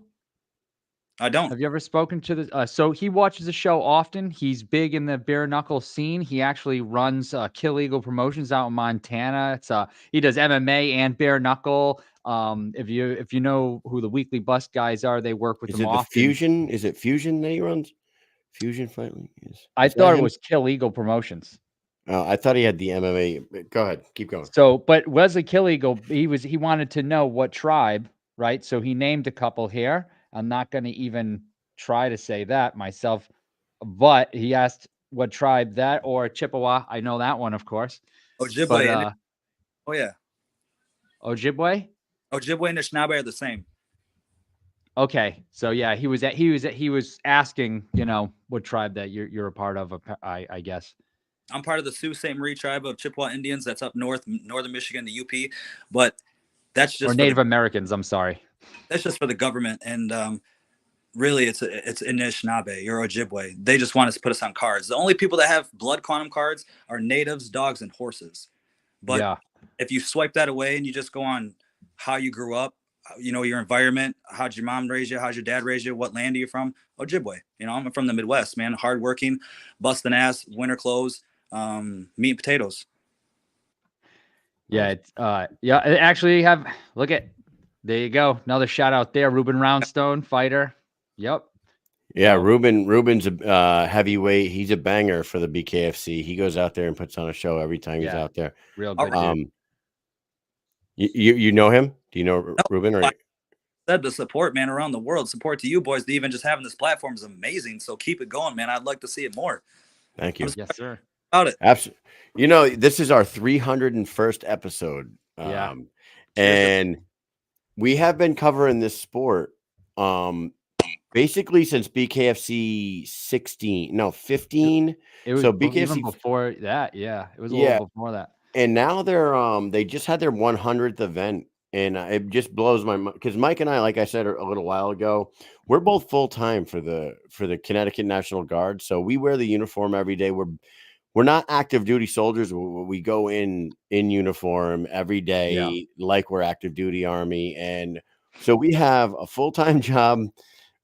I don't. Have you ever spoken to the? So he watches the show often. He's big in the bare knuckle scene. He actually runs Killeagle Promotions out in Montana. It's he does MMA and bare knuckle. If you know who the Weekly Bust guys are, they work with Is them it the often. Fusion? Is it Fusion that he runs? Fusion Fight League? I thought it was Killeagle Promotions. I thought he had the MMA. Go ahead, keep going. So, but Wesley Killeagle, he wanted to know what tribe, right? So he named a couple here. I'm not going to even try to say that myself, but he asked what tribe that or Chippewa. I know that one, of course. Ojibwe. But, Oh yeah. Ojibwe. Ojibwe and Anishinaabe are the same. Okay, so yeah, he was asking, what tribe that you're a part of. I guess. I'm part of the Sault Ste. Marie tribe of Chippewa Indians. That's up northern Michigan, the UP. But that's just or Native Americans. I'm sorry. That's just for the government, and really, it's Anishinaabe. You're Ojibwe. They just want us to put us on cards. The only people that have blood quantum cards are natives, dogs, and horses. But if you swipe that away and you just go on how you grew up, your environment, how'd your mom raise you, how'd your dad raise you, what land are you from? Ojibwe. I'm from the Midwest, man. Hardworking, busting ass, winter clothes, meat and potatoes. Yeah, it's actually there you go. Another shout out there. Ruben Roundstone, fighter. Yep. Yeah, Ruben's a heavyweight. He's a banger for the BKFC. He goes out there and puts on a show every time he's out there. Real good. You know him? Do you know Ruben? Or said the support, man, around the world. Support to you boys. Even just having this platform is amazing. So keep it going, man. I'd like to see it more. Thank you. Yes, sir. About it. Absolutely. This is our 301st episode. And we have been covering this sport basically since BKFC 15. It was BKFC even before that. Yeah, it was a little before that. And now they just had their 100th event, and it just blows my mind because Mike and I, like I said a little while ago, we're both full time for the Connecticut National Guard, so we wear the uniform every day. We're not active duty soldiers. We go in uniform every day, like we're active duty Army, and so we have a full-time job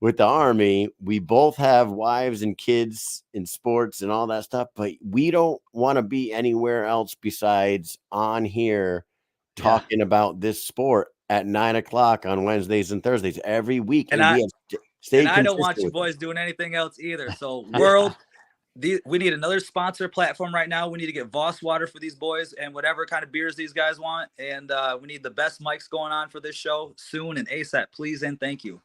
with the Army. We both have wives and kids in sports and all that stuff, but we don't want to be anywhere else besides on here talking about this sport at 9:00 on Wednesdays and Thursdays every week. And I don't want you boys doing anything else either. So world, we need another sponsor platform right now. We need to get Voss water for these boys and whatever kind of beers these guys want. And we need the best mics going on for this show soon and ASAP, please. And thank you.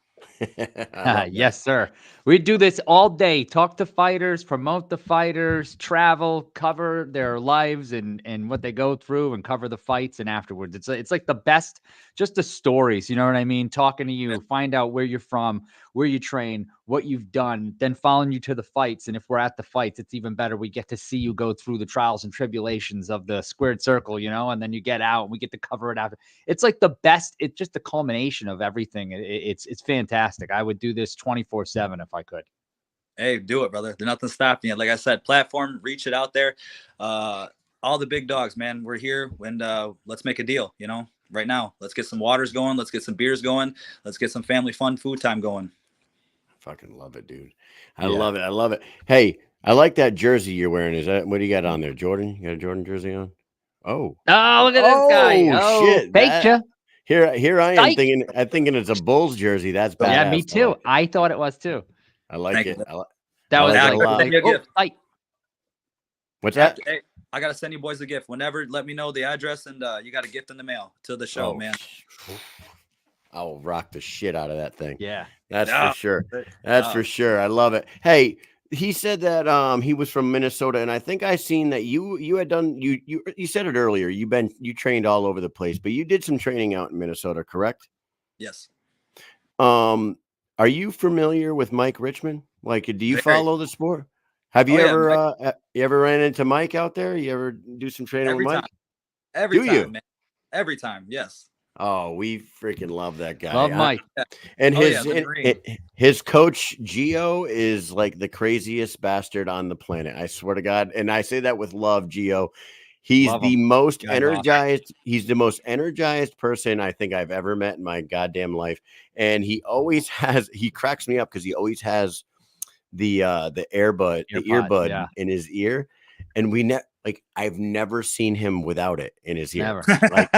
Yes, sir. We do this all day. Talk to fighters, promote the fighters, travel, cover their lives and what they go through, and cover the fights and afterwards. It's like the best, just the stories. You know what I mean? Talking to you, find out where you're from, where you train, what you've done, then following you to the fights. And if we're at the fights, it's even better. We get to see you go through the trials and tribulations of the squared circle, and then you get out and we get to cover it after. It's like the best. It's just the culmination of everything. It's fantastic. I would do this 24/7 if I could. Hey, do it, brother. There's nothing stopping you. Like I said, platform, reach it out there. All the big dogs, man, we're here, and let's make a deal, right now. Let's get some waters going. Let's get some beers going. Let's get some family fun food time going. Fucking love it, dude. I love it. I love it. Hey, I like that jersey you're wearing. Is that what do you got on there, Jordan? You got a Jordan jersey on? Oh, look at this guy. Oh, shit. Faked Here I am thinking it's a Bulls jersey. That's badass. Yeah, me too. I thought it was too. I like it. That was like what's that? Hey, I gotta send you boys a gift. Whenever, let me know the address, and you got a gift in the mail to the show, man. I will rock the shit out of that thing. Yeah, that's for sure. That's for sure. I love it. Hey, he said that he was from Minnesota, and I think I seen that you had done you said it earlier. You trained all over the place, but you did some training out in Minnesota, correct? Yes. Are you familiar with Mike Richmond? Like, do you follow the sport? Have you ever ran into Mike out there? You ever do some training with Mike? Every time, man. Every time, yes. Oh, we freaking love that guy. Love Mike. And his coach Gio is like the craziest bastard on the planet. I swear to God. And I say that with love, Gio. He's Love the him. most Guy's awesome. energized. He's the most energized person I think I've ever met in my goddamn life. And he always has. He cracks me up because he always has the earbud Yeah. in his ear, and I've never seen him without it in his ear. Never. Like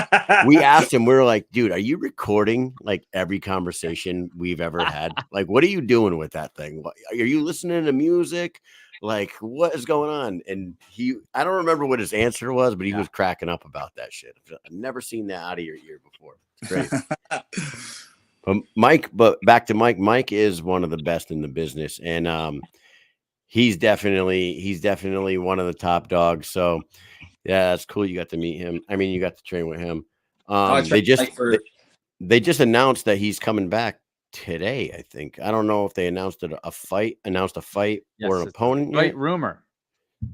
we asked him, we were like, dude, are you recording like every conversation we've ever had? Like, what are you doing with that thing? Are you listening to music? Like, what is going on? And I don't remember what his answer was, but he was cracking up about that shit. I've never seen that out of your ear before. It's great. But back to Mike. Mike is one of the best in the business, and he's definitely one of the top dogs. So yeah, that's cool. You got to meet him. I mean, you got to train with him. They just announced that he's coming back today. I think. I don't know if they announced a fight or an opponent. Fight rumor.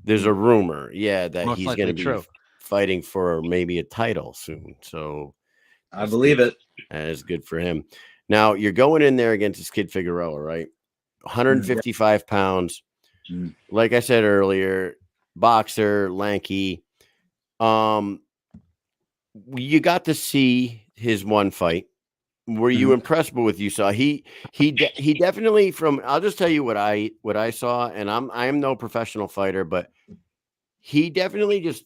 There's a rumor, that Most he's likely going to be fighting for maybe a title soon. So I believe it. That is good for him. Now you're going in there against this kid Figueroa, right? 155 pounds. Like I said earlier, boxer, lanky. You got to see his one fight. Were you impressed with what you saw? He definitely I'll just tell you what I saw, and I am no professional fighter, but he definitely just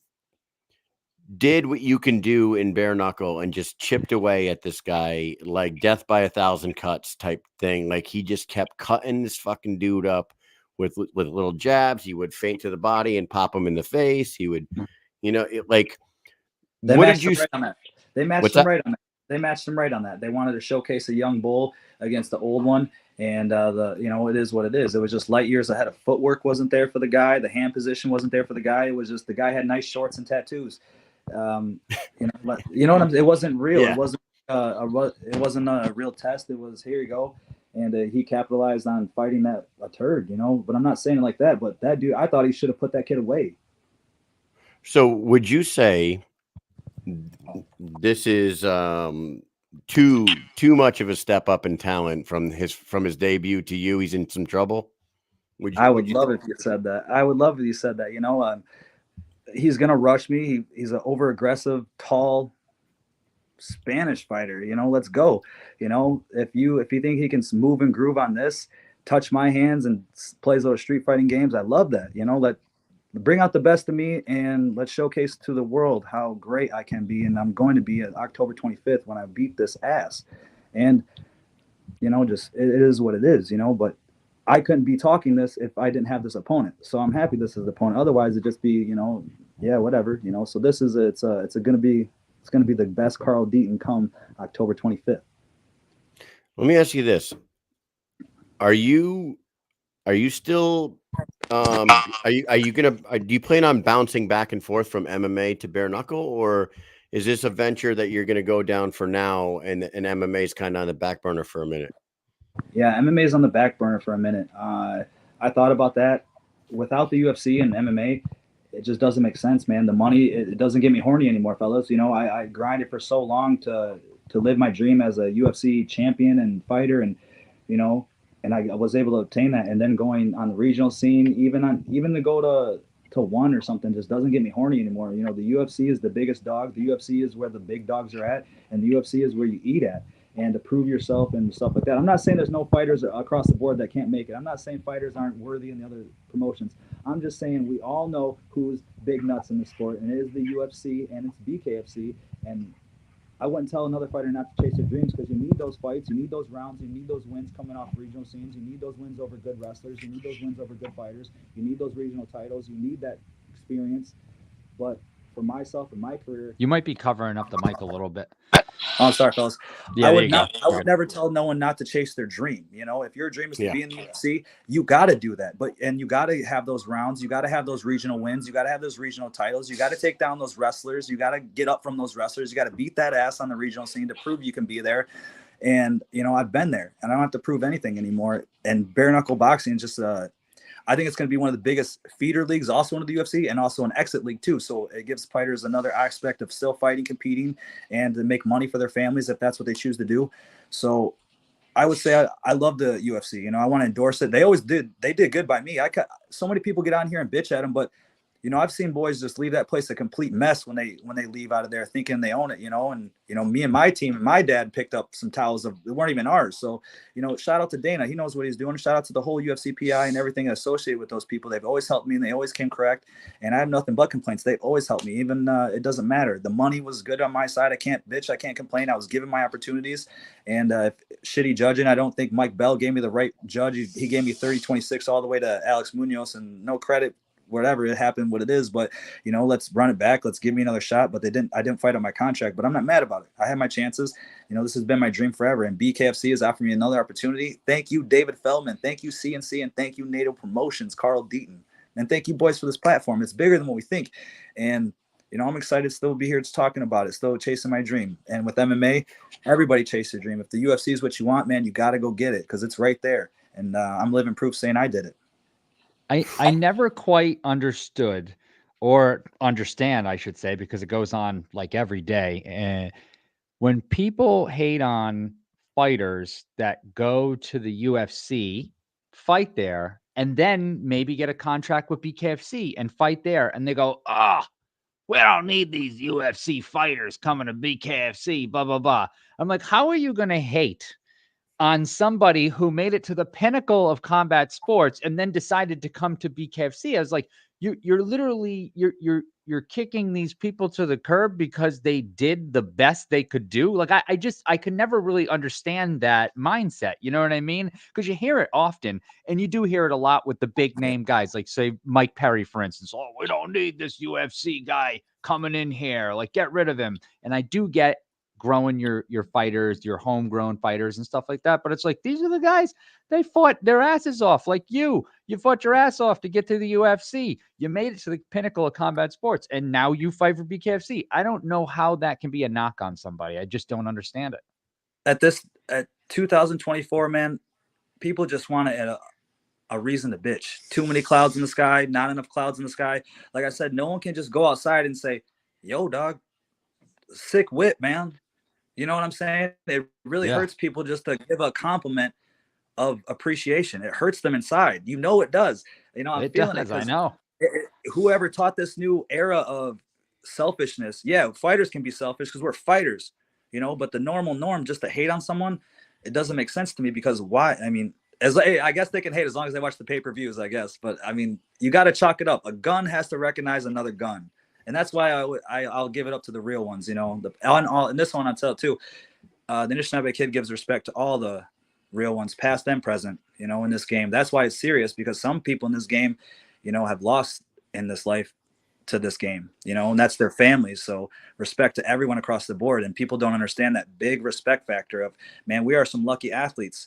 did what you can do in bare knuckle and just chipped away at this guy like death by 1,000 cuts type thing. Like he just kept cutting this fucking dude up with little jabs. He would feint to the body and pop him in the face. He would, what did you? They matched him right on that. They matched him right on that. They wanted to showcase a young bull against the old one, and it is what it is. It was just light years ahead of footwork wasn't there for the guy. The hand position wasn't there for the guy. It was just the guy had nice shorts and tattoos. It wasn't real. Yeah. It wasn't a real test. It was here you go, and he capitalized on fighting a turd. But I'm not saying it like that. But that dude, I thought he should have put that kid away. So would you say this is too much of a step up in talent from his debut to you? He's in some trouble. I would love if you said that. I would love if you said that. He's gonna rush me. He's an over aggressive, tall Spanish fighter. Let's go. If you think he can move and groove on this, touch my hands and plays those street fighting games, I love that. Bring out the best of me and let's showcase to the world how great I can be. And I'm going to be at October 25th when I beat this ass. And, just it is what it is, but I couldn't be talking this if I didn't have this opponent. So I'm happy this is the opponent. Otherwise it'd just be, whatever, So this is it's going to be the best Carl Deaton come October 25th. Let me ask you this. Are you still do you plan on bouncing back and forth from MMA to bare knuckle, or is this a venture that you're going to go down for now and MMA is kind of on the back burner for a minute? Yeah, MMA is on the back burner for a minute. I thought about that. Without the UFC and MMA, it just doesn't make sense, man. The money, it doesn't get me horny anymore, fellas. I grinded for so long to live my dream as a UFC champion and fighter, and and I was able to obtain that. And then going on the regional scene, even to go to one or something, just doesn't get me horny anymore. The UFC is the biggest dog. The UFC is where the big dogs are at, and the UFC is where you eat at. And to prove yourself and stuff like that. I'm not saying there's no fighters across the board that can't make it. I'm not saying fighters aren't worthy in the other promotions. I'm just saying we all know who's big nuts in the sport, and it is the UFC and it's BKFC. And I wouldn't tell another fighter not to chase their dreams, because you need those fights, you need those rounds, you need those wins coming off regional scenes, you need those wins over good wrestlers, you need those wins over good fighters, you need those regional titles, you need that experience. But for myself and my career, you might be covering up the mic a little bit. Oh, sorry, fellas. Yeah, I would never tell no one not to chase their dream. If your dream is to be in the UFC, you got to do that. And you got to have those rounds. You got to have those regional wins. You got to have those regional titles. You got to take down those wrestlers. You got to get up from those wrestlers. You got to beat that ass on the regional scene to prove you can be there. And, I've been there, and I don't have to prove anything anymore. And bare knuckle boxing is just I think it's going to be one of the biggest feeder leagues, also into the UFC, and also an exit league too. So it gives fighters another aspect of still fighting, competing, and to make money for their families if that's what they choose to do. So I would say I love the UFC. I want to endorse it. They always did. They did good by me. So many people get on here and bitch at them, but I've seen boys just leave that place a complete mess when they leave out of there thinking they own it, and me and my team and my dad picked up some towels that weren't even ours. So, shout out to Dana. He knows what he's doing. Shout out to the whole UFC PI and everything associated with those people. They've always helped me and they always came correct. And I have nothing but complaints. They've always helped me. Even it doesn't matter. The money was good on my side. I can't bitch. I can't complain. I was given my opportunities. And shitty judging, I don't think Mike Bell gave me the right judge. He gave me 30-26 all the way to Alex Munoz, and no credit. Whatever, it happened, what it is, but let's run it back. Let's give me another shot. But I didn't fight on my contract, but I'm not mad about it. I had my chances. This has been my dream forever. And BKFC has offered me another opportunity. Thank you, David Feldman. Thank you, CNC, and thank you, NATO Promotions, Carl Deaton. And thank you, boys, for this platform. It's bigger than what we think. And I'm excited to still be here just talking about it, still chasing my dream. And with MMA, everybody chases their dream. If the UFC is what you want, man, you got to go get it because it's right there. And I'm living proof saying I did it. I never quite understood or understand, I should say, because it goes on like every day. And when people hate on fighters that go to the UFC, fight there, and then maybe get a contract with BKFC and fight there, and they go, we don't need these UFC fighters coming to BKFC, blah, blah, blah. I'm like, how are you going to hate on somebody who made it to the pinnacle of combat sports and then decided to come to BKFC? I was like, you're literally you're kicking these people to the curb because they did the best they could do. Like I could never really understand that mindset. You know what I mean? Because you hear it often, and you do hear it a lot with the big name guys, like say Mike Perry, for instance. Oh, we don't need this UFC guy coming in here. Like, get rid of him. And I do get growing your fighters, your homegrown fighters and stuff like that. But it's like, these are the guys, they fought their asses off. Like you fought your ass off to get to the UFC. You made it to the pinnacle of combat sports, and now you fight for BKFC. I don't know how that can be a knock on somebody. I just don't understand it. At 2024, man, people just want a reason to bitch. Too many clouds in the sky, not enough clouds in the sky. Like I said, no one can just go outside and say, yo, dog, sick whip, man. You know what I'm saying? It really hurts people just to give a compliment of appreciation. It hurts them inside. It does. I'm feeling it. I know. Whoever taught this new era of selfishness, fighters can be selfish because we're fighters, but the normal norm just to hate on someone, it doesn't make sense to me because why? I mean, I guess they can hate as long as they watch the pay-per-views, I guess. But I mean, you got to chalk it up. A gun has to recognize another gun. And that's why I'll give it up to the real ones, and this one I'll tell too. The Anishinaabe Kid gives respect to all the real ones, past and present, in this game. That's why it's serious, because some people in this game, have lost in this life to this game, and that's their families. So respect to everyone across the board. And people don't understand that big respect factor of, man, we are some lucky athletes.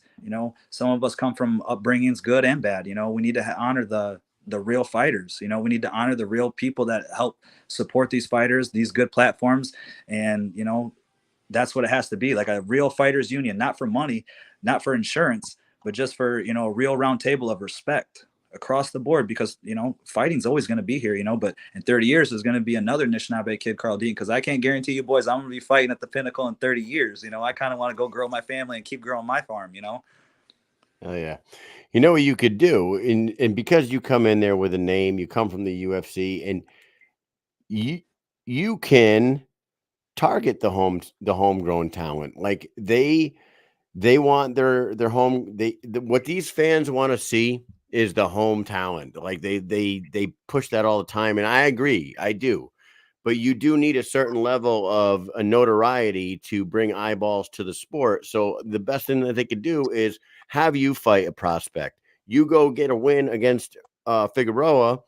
Some of us come from upbringings, good and bad. We need to honor the real fighters. We need to honor the real people that help support these fighters, these good platforms. And, that's what it has to be, like a real fighters union, not for money, not for insurance, but just for, a real round table of respect across the board, because, fighting's always going to be here, but in 30 years, there's going to be another Anishinaabe Kid, Carl Dean, because I can't guarantee you boys, I'm going to be fighting at the pinnacle in 30 years. I kind of want to go grow my family and keep growing my farm, Oh yeah. You know what you could do, and because you come in there with a name, you come from the UFC, and you can target the homegrown talent. Like they want their home. What these fans want to see is the home talent. Like they push that all the time, and I agree, I do. But you do need a certain level of a notoriety to bring eyeballs to the sport. So the best thing that they could do is have you fight a prospect. You go get a win against Figueroa,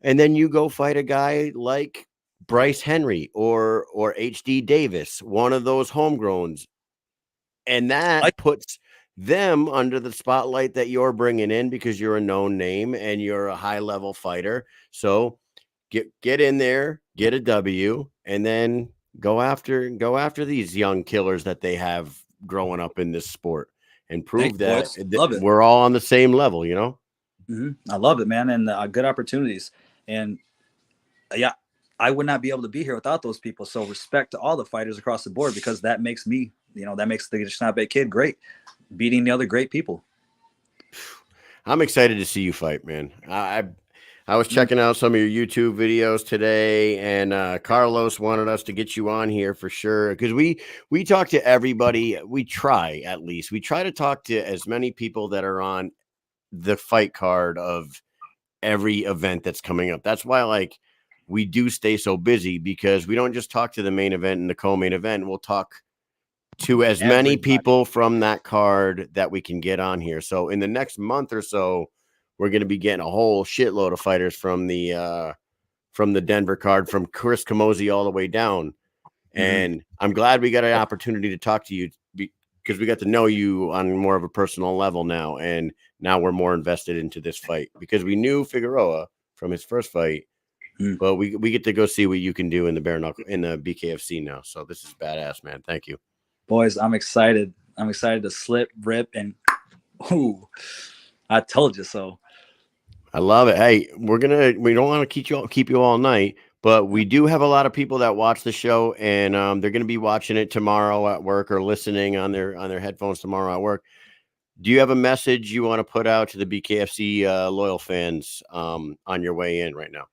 and then you go fight a guy like Bryce Henry or HD Davis, one of those homegrowns. And that puts them under the spotlight that you're bringing in because you're a known name and you're a high level fighter. So get in there, get a W, and then go after these young killers that they have growing up in this sport, and prove that we're all on the same level, Mm-hmm. I love it, man. And good opportunities. And I would not be able to be here without those people. So respect to all the fighters across the board, because that makes me, that makes the Anishinaabe Kid great, beating the other great people. I'm excited to see you fight, man. I was checking out some of your YouTube videos today, and Carlos wanted us to get you on here for sure because we talk to everybody. We try to talk to as many people that are on the fight card of every event that's coming up. That's why like we do stay so busy because we don't just talk to the main event and the co-main event. We'll talk to as many people from that card that we can get on here. So in the next month or so, we're going to be getting a whole shitload of fighters from the Denver card, from Chris Camozzi all the way down. And I'm glad we got an opportunity to talk to you because we got to know you on more of a personal level now. And now we're more invested into this fight because we knew Figueroa from his first fight, but we get to go see what you can do in the bare knuckle in the BKFC now. So this is badass, man. Thank you. Boys, I'm excited. I'm excited to slip, rip, and ooh, I told you so. I love it. Hey, we don't want to keep you all night, but we do have a lot of people that watch the show, and they're going to be watching it tomorrow at work or listening on their headphones tomorrow at work. Do you have a message you want to put out to the BKFC loyal fans on your way in right now?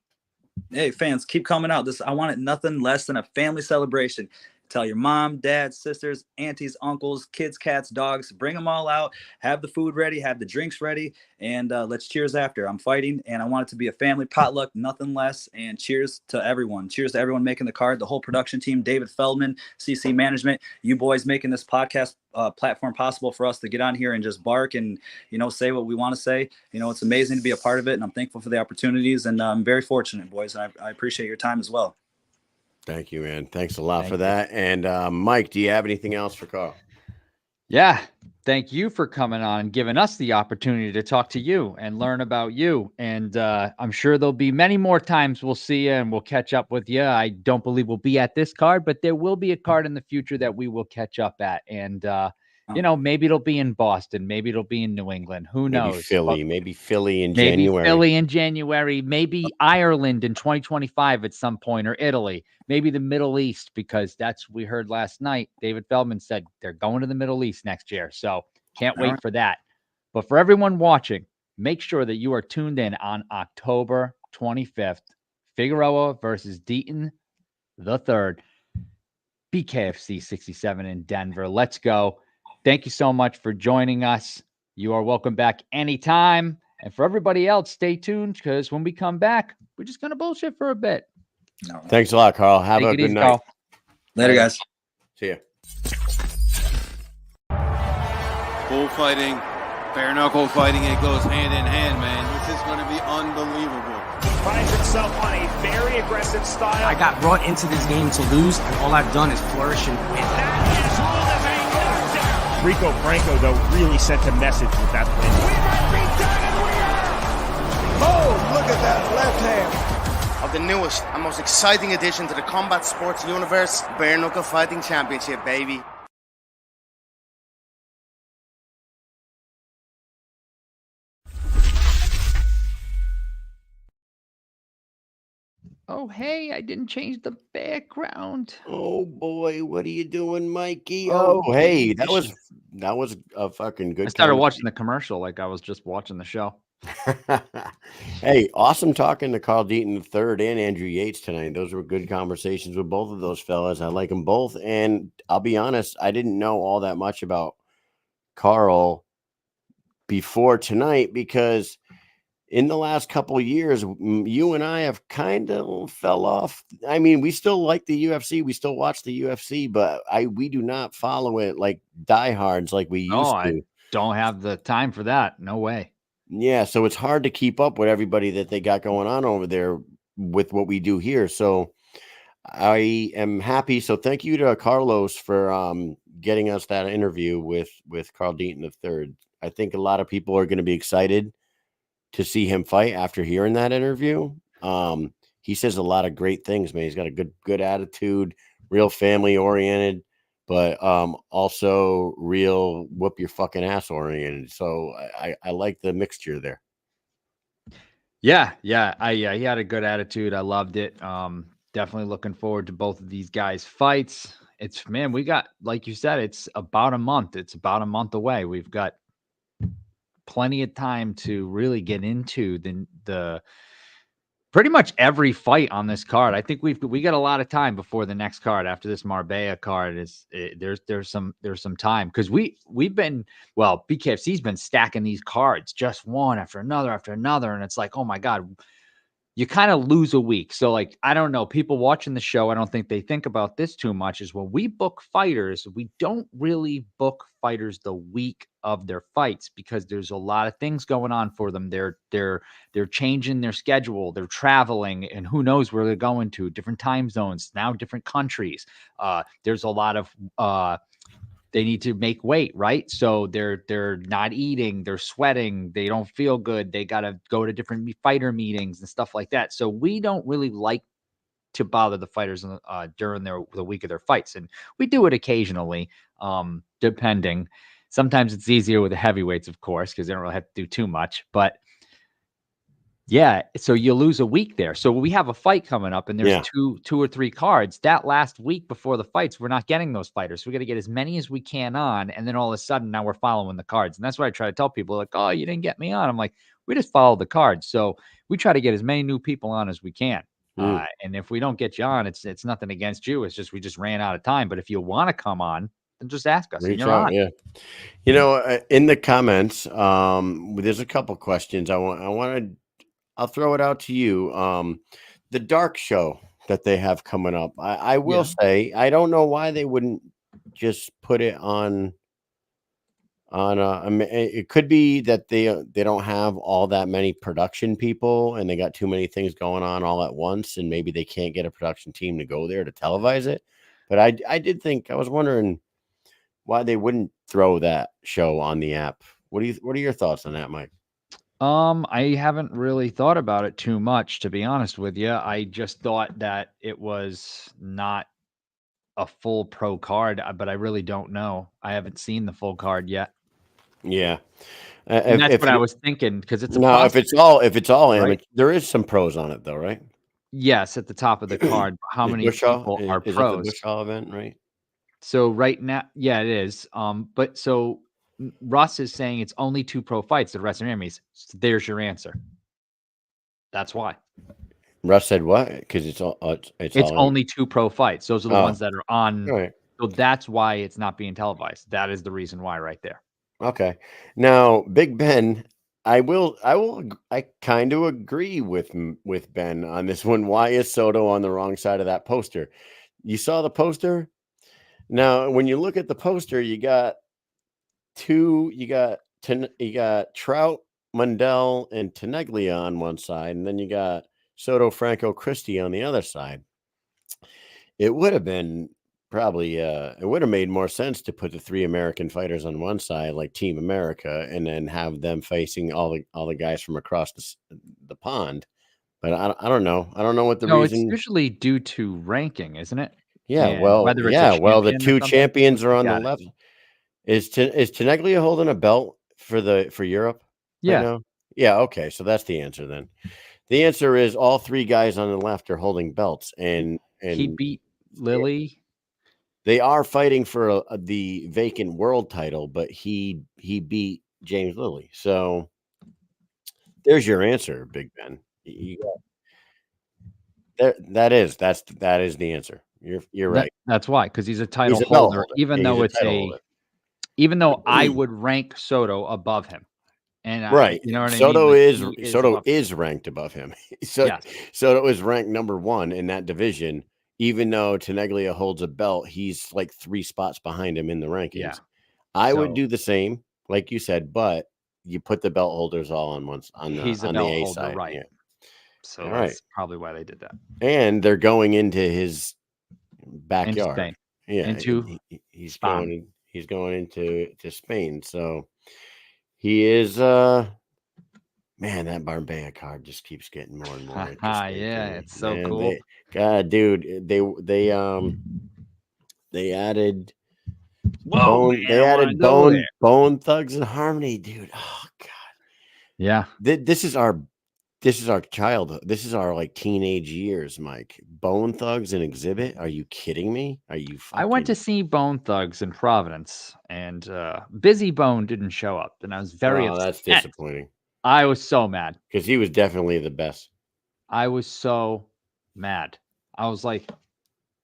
Hey, fans, keep coming out. I want it nothing less than a family celebration. Tell your mom, dad, sisters, aunties, uncles, kids, cats, dogs, bring them all out, have the food ready, have the drinks ready, and let's cheers after. I'm fighting, and I want it to be a family potluck, nothing less, and cheers to everyone. Cheers to everyone making the card, the whole production team, David Feldman, CC Management, you boys making this podcast platform possible for us to get on here and just bark and, say what we want to say. It's amazing to be a part of it, and I'm thankful for the opportunities, and I'm very fortunate, boys. I appreciate your time as well. Thank you, man. Thanks a lot for that. And Mike, do you have anything else for Carl? Yeah. Thank you for coming on and giving us the opportunity to talk to you and learn about you. And I'm sure there'll be many more times we'll see you and we'll catch up with you. I don't believe we'll be at this card, but there will be a card in the future that we will catch up at. And, maybe it'll be in Boston. Maybe it'll be in New England. Who knows? Maybe Philly in maybe January. Philly in January. Maybe Ireland in 2025 at some point, or Italy. Maybe the Middle East, because that's we heard last night. David Feldman said they're going to the Middle East next year. So can't wait for that. But for everyone watching, make sure that you are tuned in on October 25th. Figueroa versus Deaton III. BKFC 67 in Denver. Let's go. Thank you so much for joining us. You are welcome back anytime. And for everybody else, stay tuned because when we come back, we're just going to bullshit for a bit. Thanks a lot, Carl. Have a good night. Carl. Later, guys. See ya. Bullfighting, bare knuckle fighting, it goes hand in hand, man. This is going to be unbelievable. Finds himself on a very aggressive style. I got brought into this game to lose, and all I've done is flourish and win. That is ruled as a knockdown. Rico Franco, though, really sent a message with that win. We might be done, and we are! Oh, look at that left hand. Of the newest and most exciting addition to the combat sports universe, Bare Knuckle Fighting Championship, baby. Oh, hey, I didn't change the background. Oh boy, what are you doing, Mikey? Oh, hey, that was a fucking good. I started watching the commercial like I was just watching the show. Hey, awesome talking to Carl Deaton III and Andrew Yates tonight. Those were good conversations with both of those fellas. I like them both, and I'll be honest, I didn't know all that much about Carl before tonight because in the last couple of years, you and I have kind of fell off. I mean, we still like the UFC. We still watch the UFC, but we do not follow it like diehards like we used to. I don't have the time for that. No way. Yeah, so it's hard to keep up with everybody that they got going on over there with what we do here. So I am happy. So thank you to Carlos for getting us that interview with Carl Deaton III. I think a lot of people are going to be excited to see him fight after hearing that interview. He says a lot of great things, man. He's got a good attitude, real family oriented, but also real whoop your fucking ass oriented. So I like the mixture there. Yeah. He had a good attitude. I loved it. Definitely looking forward to both of these guys' fights. We got, like you said, it's about a month. It's about a month away. We've got plenty of time to really get into the Pretty much every fight on this card. I think we got a lot of time before the next card. After this Marbella card there's some time because we've been BKFC's been stacking these cards just one after another, and it's like, oh my god, you kind of lose a week. So like, I don't know, people watching the show, I don't think they think about this too much, is when we book fighters, we don't really book fighters the week of their fights because there's a lot of things going on for them. They're changing their schedule, they're traveling, and who knows where they're going to, different time zones, now different countries. There's a lot of they need to make weight, right? So they're not eating, they're sweating, they don't feel good, they got to go to different fighter meetings and stuff like that. So we don't really like to bother the fighters during the week of their fights, and we do it occasionally, depending. Sometimes it's easier with the heavyweights, of course, because they don't really have to do too much. But yeah, so you lose a week there. So we have a fight coming up, and there's two or three cards. That last week before the fights, we're not getting those fighters. So we got to get as many as we can on, and then all of a sudden now we're following the cards. And that's what I try to tell people, like, oh, you didn't get me on. I'm like, we just followed the cards. So we try to get as many new people on as we can. And if we don't get you on, it's nothing against you. It's just we just ran out of time. But if you want to come on, then just ask us. Reach and you're out, on. yeah. You know, in the comments, there's a couple questions I'll throw it out to you. The dark show that they have coming up. I will say, I don't know why they wouldn't just put it on it could be that they don't have all that many production people and they got too many things going on all at once, and maybe they can't get a production team to go there to televise it. But I was wondering why they wouldn't throw that show on the app. What are your thoughts on that, Mike? I haven't really thought about it too much, to be honest with you. I just thought that it was not a full pro card, but I really don't know. I haven't seen the full card yet. Yeah. And that's what I was thinking, because it's if it's all right? amateur, there is some pros on it though, right? Yes, at the top of the card. How many people are is pros? That the Bushall event, right? So right now, yeah, it is. But so Russ is saying it's only 2 pro fights. The rest are enemies. So there's your answer. That's why. Russ said what? Because it's only 2 pro fights. Those are the ones that are on. Right. So that's why it's not being televised. That is the reason why, right there. Okay. Now, Big Ben, I kind of agree with Ben on this one. Why is Soto on the wrong side of that poster? You saw the poster? Now, when you look at the poster, you got Trout, Mundell, and Teneglia on one side, and then you got Soto, Franco, Christie on the other side. It would have been probably it would have made more sense to put the 3 American fighters on one side, like Team America, and then have them facing all the guys from across the pond. But I don't know. I don't know what the reason. It's usually due to ranking, isn't it? Yeah, And well, whether it's the 2 champions are on the left. Is Teneglia holding a belt for Europe? Yeah. Right now? Yeah. Okay. So that's the answer then. The answer is all 3 guys on the left are holding belts, and he beat Lily. They are fighting for the vacant world title, but he beat James Lilly. So there's your answer, Big Ben. That is the answer. You're right. That's why, because he's a title holder, even though even though I would rank Soto above him. And right, you know what Soto I mean? Soto is ranked above him. Soto is ranked number 1 in that division. Even though Teneglia holds a belt, he's like 3 spots behind him in the rankings. Yeah. I would do the same, like you said, but you put the belt holders all on the A side, right? Yeah. So that's probably why they did that. And they're going into his backyard. Spain. Yeah, he's going into Spain. So he is. Man, that Marbella card just keeps getting more and more interesting. Yeah, it's so cool. God, dude, they added Bone Thugs and Harmony, dude. Oh God. Yeah. This is our childhood. This is our like teenage years, Mike. Bone Thugs and Exhibit. Are you kidding me? I went to see Bone Thugs in Providence, and Busy Bone didn't show up, and I was very upset. That's disappointing. I was so mad because he was definitely the best. I was so mad. I was like,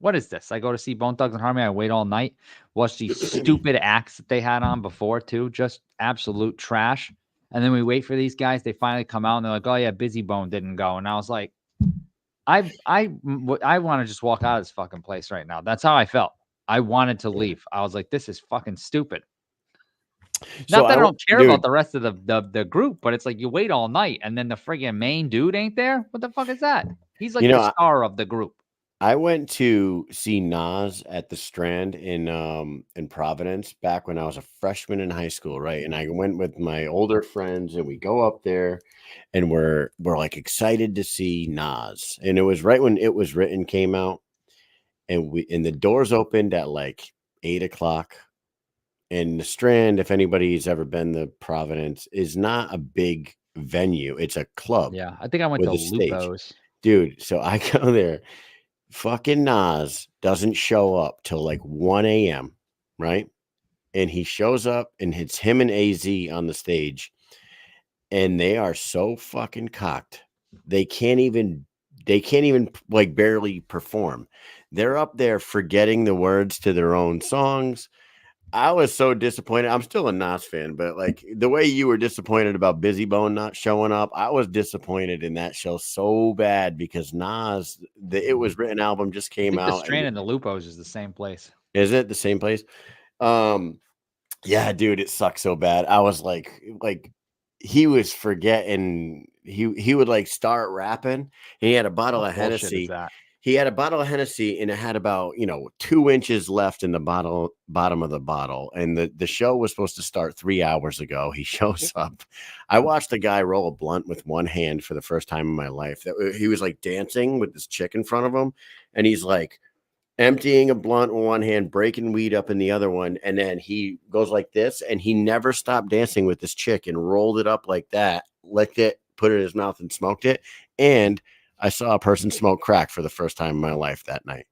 what is this? I go to see Bone Thugs and Harmony. I wait all night, watch these stupid acts that they had on before too, just absolute trash. And then we wait for these guys. They finally come out and they're like, "Oh yeah, Busy Bone didn't go." And I was like, I want to just walk out of this fucking place right now. That's how I felt. I wanted to leave. I was like, this is fucking stupid. So Not that I don't care dude, about the rest of the group, but it's like you wait all night and then the friggin' main dude ain't there. What the fuck is that? He's like the star of the group. I went to see Nas at the Strand in Providence back when I was a freshman in high school, right? And I went with my older friends, and we go up there, and we're like excited to see Nas. And it was right when It Was Written came out, and the doors opened at like 8:00. And the Strand, if anybody's ever been to Providence, is not a big venue. It's a club. Yeah, I think I went to with a stage. Lupo's. Dude, so I go there. Fucking Nas doesn't show up till like 1 a.m., right? And he shows up, and it's him and AZ on the stage, and they are so fucking cocked. They can't even like barely perform. They're up there forgetting the words to their own songs. I was so disappointed. I'm still a Nas fan, but like the way you were disappointed about Busy Bone not showing up, I was disappointed in that show so bad because Nas, the It Was Written album just came out. The Strand and the Lupos is the same place. Is it the same place? Yeah, dude, it sucks so bad. I was like he was forgetting. He would like start rapping. And he had a bottle of Hennessy. He had a bottle of Hennessy, and it had about 2 inches left in the bottom of the bottle. And the show was supposed to start 3 hours ago. He shows up. I watched a guy roll a blunt with one hand for the first time in my life. He was like dancing with this chick in front of him, and he's like emptying a blunt with one hand, breaking weed up in the other one, and then he goes like this, and he never stopped dancing with this chick and rolled it up like that, licked it, put it in his mouth, and smoked it. And I saw a person smoke crack for the first time in my life that night.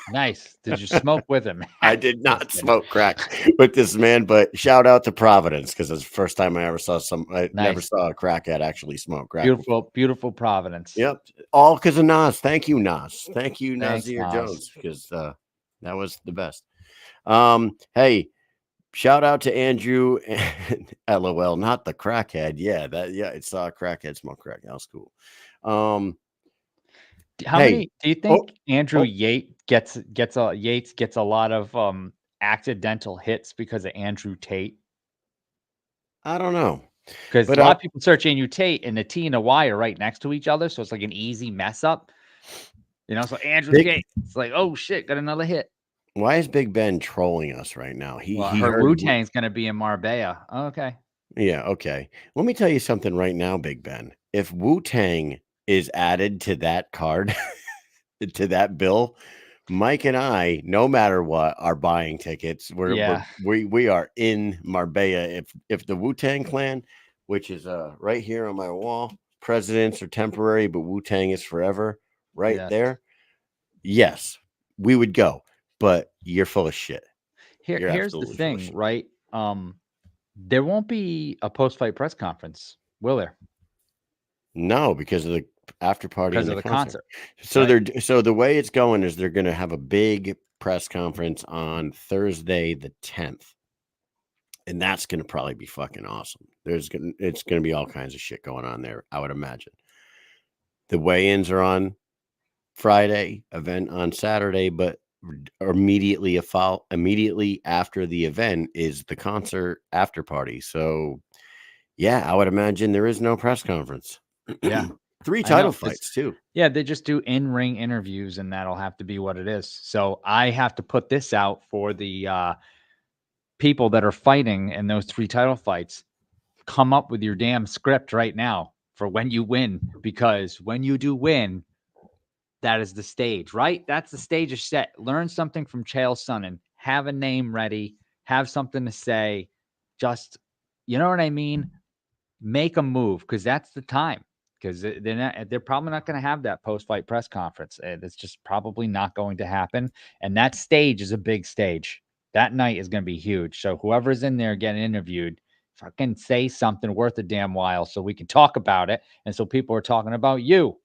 Nice. Did you smoke with him? I did not smoke crack with this man, but shout out to Providence because it's the first time I ever saw never saw a crackhead actually smoke crack. Beautiful Providence. Yep. All because of Nas. Thank you, Nas. Thank you, Nasir Nas. Jones, because that was the best. Hey, shout out to Andrew and LOL, not the crackhead. Yeah, I saw a crackhead smoke crack. That was cool. How many do you think Andrew Yates gets a lot of accidental hits because of Andrew Tate? I don't know. Because a lot of people search Andrew Tate and the T and the Y are right next to each other, so it's like an easy mess up. So Andrew Tate, it's like, oh shit, got another hit. Why is Big Ben trolling us right now? He heard Wu-Tang's gonna be in Marbella. Oh, okay. Yeah, okay. Let me tell you something right now, Big Ben. If Wu-Tang is added to that card, to that bill, Mike and I, no matter what, are buying tickets. We are in Marbella. If the Wu-Tang Clan, which is right here on my wall, presidents are temporary, but Wu-Tang is forever, there. Yes, we would go, but you're full of shit. Here's the thing, right? There won't be a post-fight press conference, will there? No, because of the after party because of the concert. So so the way it's going is they're going to have a big press conference on Thursday the 10th, and that's going to probably be fucking awesome. It's going to be all kinds of shit going on there, I would imagine. The weigh-ins are on Friday, event on Saturday, but immediately after the event is the concert after party. So yeah, I would imagine there is no press conference. Yeah. 3 title fights too. Yeah, they just do in-ring interviews, and that'll have to be what it is. So I have to put this out for the people that are fighting in those 3 title fights. Come up with your damn script right now for when you win, because when you do win, that is the stage, right? That's the stage is set. Learn something from Chael Sonnen. Have a name ready. Have something to say. Just, you know what I mean? Make a move, because that's the time. Because they're probably not going to have that post-fight press conference. It's just probably not going to happen. And that stage is a big stage. That night is going to be huge. So whoever's in there getting interviewed, fucking say something worth a damn while so we can talk about it. And so people are talking about you.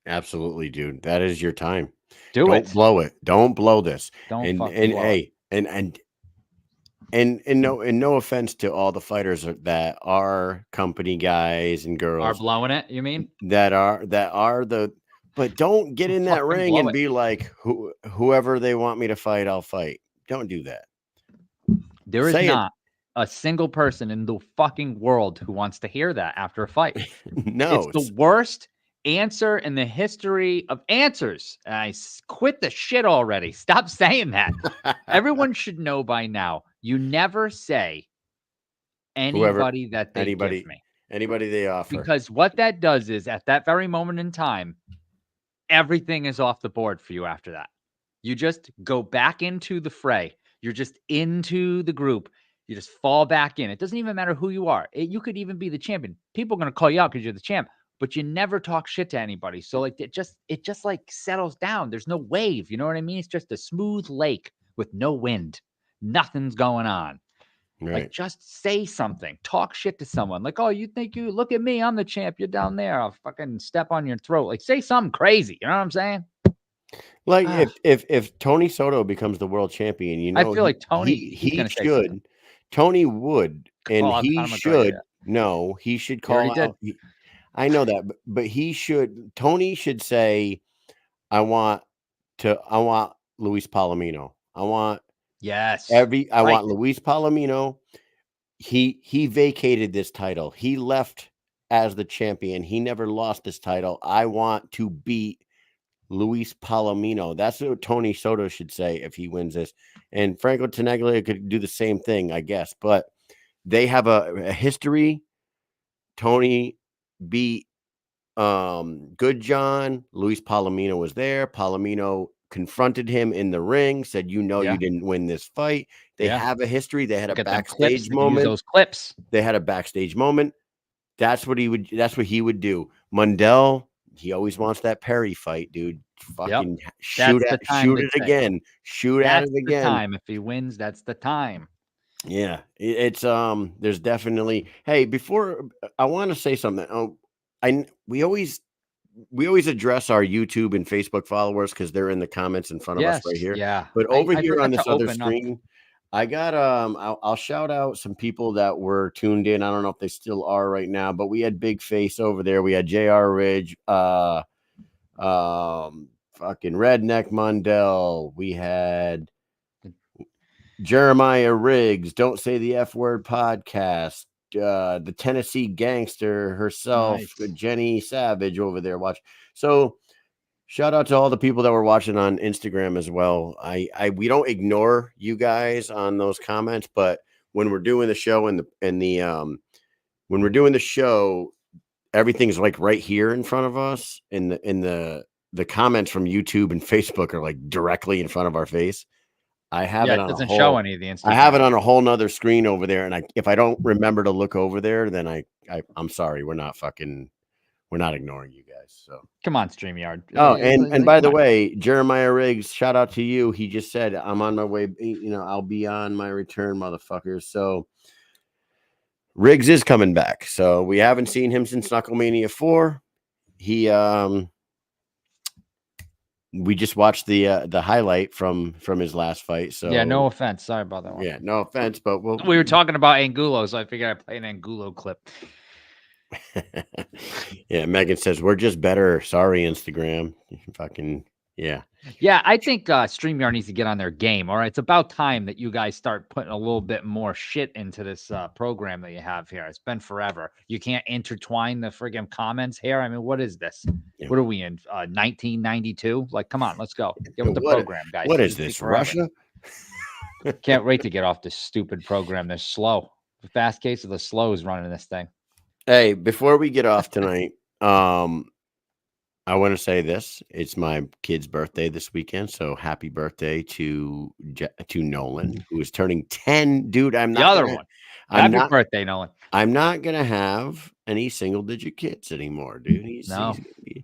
Absolutely, dude. That is your time. Do Don't it. blow it. Don't blow this. Don't And fucking blow it. hey, and no offense to all the fighters that are company guys and Are girls blowing it, you mean? that are the, but don't get in that Fucking ring blow and it. be like, whoever they want me to fight, I'll fight. Don't do that. There is Say it. not a single person in the fucking world who wants to hear that after a fight. No, It's the worst answer in the history of answers. Quit the shit already. Stop saying that. Everyone should know by now. You never say anybody that they give me. Anybody they offer. Because what that does is at that very moment in time, everything is off the board for you after that. You just go back into the fray. You're just into the group. You just fall back in. It doesn't even matter who you are. You could even be the champion. People are going to call you out because you're the champ, but you never talk shit to anybody. So like it just like settles down. There's no wave. You know what I mean? It's just a smooth lake with no wind. Nothing's going on. Right. Like just say something. Talk shit to someone. Like, oh, you think you look at me? I'm the champ. You're down there. I'll fucking step on your throat. Like say something crazy. You know what I'm saying? Like if Tony Soto becomes the world champion, you know, I feel like Tony he gonna say should. something. Tony would, and Call out he Conor McGregor, should. yeah. No, he should He already call out. I know that, but he should. Tony should say, "I want Luis Palomino. I want Yes. I want Luis Palomino. He vacated this title. He left as the champion. He never lost this title. I want to beat Luis Palomino." That's what Tony Soto should say if he wins this. And Franco Tenaglia could do the same thing, I guess. But they have a history. Tony beat Good John. Luis Palomino was there. Palomino confronted him in the ring, said, "You didn't win this fight." They have a history. They had a backstage moment. Those clips. They had a backstage moment. That's what he would do. Mundell, he always wants that Perry fight, dude. Fucking shoot it again. Shoot at it again. Time. If he wins, that's the time. Yeah, it's there's definitely. Hey, before I want to say something. We always address our YouTube and Facebook followers because they're in the comments in front of us right here. Yeah, but over here on this other open up. screen, I got I'll shout out some people that were tuned in. I don't know if they still are right now, but we had Big Face over there. We had JR Ridge, fucking Redneck Mundell. We had Jeremiah Riggs, Don't Say the F Word podcast. The Tennessee Gangster herself, Nice. Jenny Savage over there watch. So shout out to all the people that were watching on Instagram as well. We don't ignore you guys on those comments, but when we're doing the show when we're doing the show, everything's like right here in front of us, and the comments from YouTube and Facebook are like directly in front of our face. I have it on doesn't show any of the Instagram. I have it on a whole nother screen over there, and if I don't remember to look over there, then I'm sorry. We're not ignoring you guys. So come on, StreamYard. Oh, and by the way, Jeremiah Riggs, shout out to you. He just said, "I'm on my way. I'll be on my return, motherfuckers." So Riggs is coming back. So we haven't seen him since Knucklemania 4. He we just watched the highlight from his last fight. So yeah, no offense. Sorry about that one. Yeah, no offense, but we were talking about Angulo, so I figured I'd play an Angulo clip. Yeah, Megan says we're just better. Sorry, Instagram. Fucking yeah. Yeah, I think StreamYard needs to get on their game. All right, it's about time that you guys start putting a little bit more shit into this program that you have here. It's been forever. You can't intertwine the friggin' comments here. I mean, what is this? Yeah. What are we in? 1992? Like, come on, let's go. Get with the program, guys. What is this, Russia? Can't wait to get off this stupid program. They're slow. The fast case of the slow is running this thing. Hey, before we get off tonight, I want to say this. It's my kid's birthday this weekend, so happy birthday to Nolan, who is turning 10. Dude, Happy birthday, Nolan. I'm not gonna have any single-digit kids anymore, dude.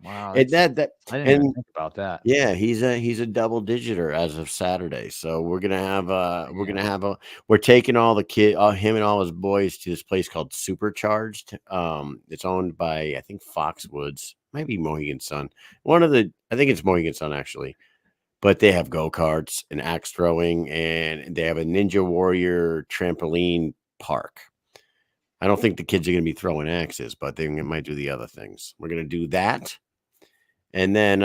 Wow, I didn't even think about that. Yeah, he's a double-digiter as of Saturday. So we're gonna have we're taking all the him and all his boys to this place called Supercharged. It's owned by I think Foxwoods. might be Mohegan Sun. I think it's Mohegan Sun actually. But they have go-karts and axe throwing, and they have a Ninja Warrior trampoline park. I don't think the kids are going to be throwing axes, but they might do the other things. We're going to do that. And then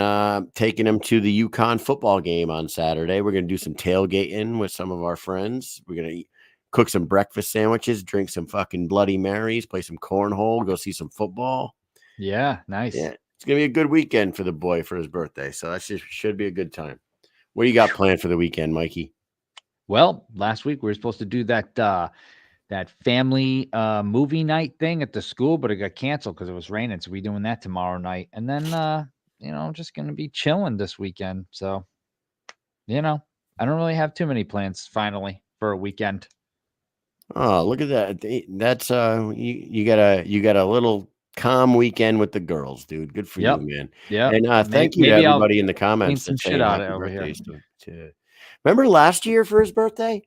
taking them to the UConn football game on Saturday. We're going to do some tailgating with some of our friends. We're going to cook some breakfast sandwiches, drink some fucking Bloody Marys, play some cornhole, go see some football. Yeah, nice. Yeah, it's going to be a good weekend for the boy for his birthday. So that should be a good time. What do you got planned for the weekend, Mikey? Well, last week we were supposed to do that family movie night thing at the school, but it got canceled because it was raining. So we're doing that tomorrow night. And then I'm just gonna be chilling this weekend. So, I don't really have too many plans finally for a weekend. Oh, look at that. That's you got a little calm weekend with the girls, dude. Good for you, man. Yeah. And thank you to everybody in the comments some that shit saying out happy over here. birthdays to Remember last year for his birthday?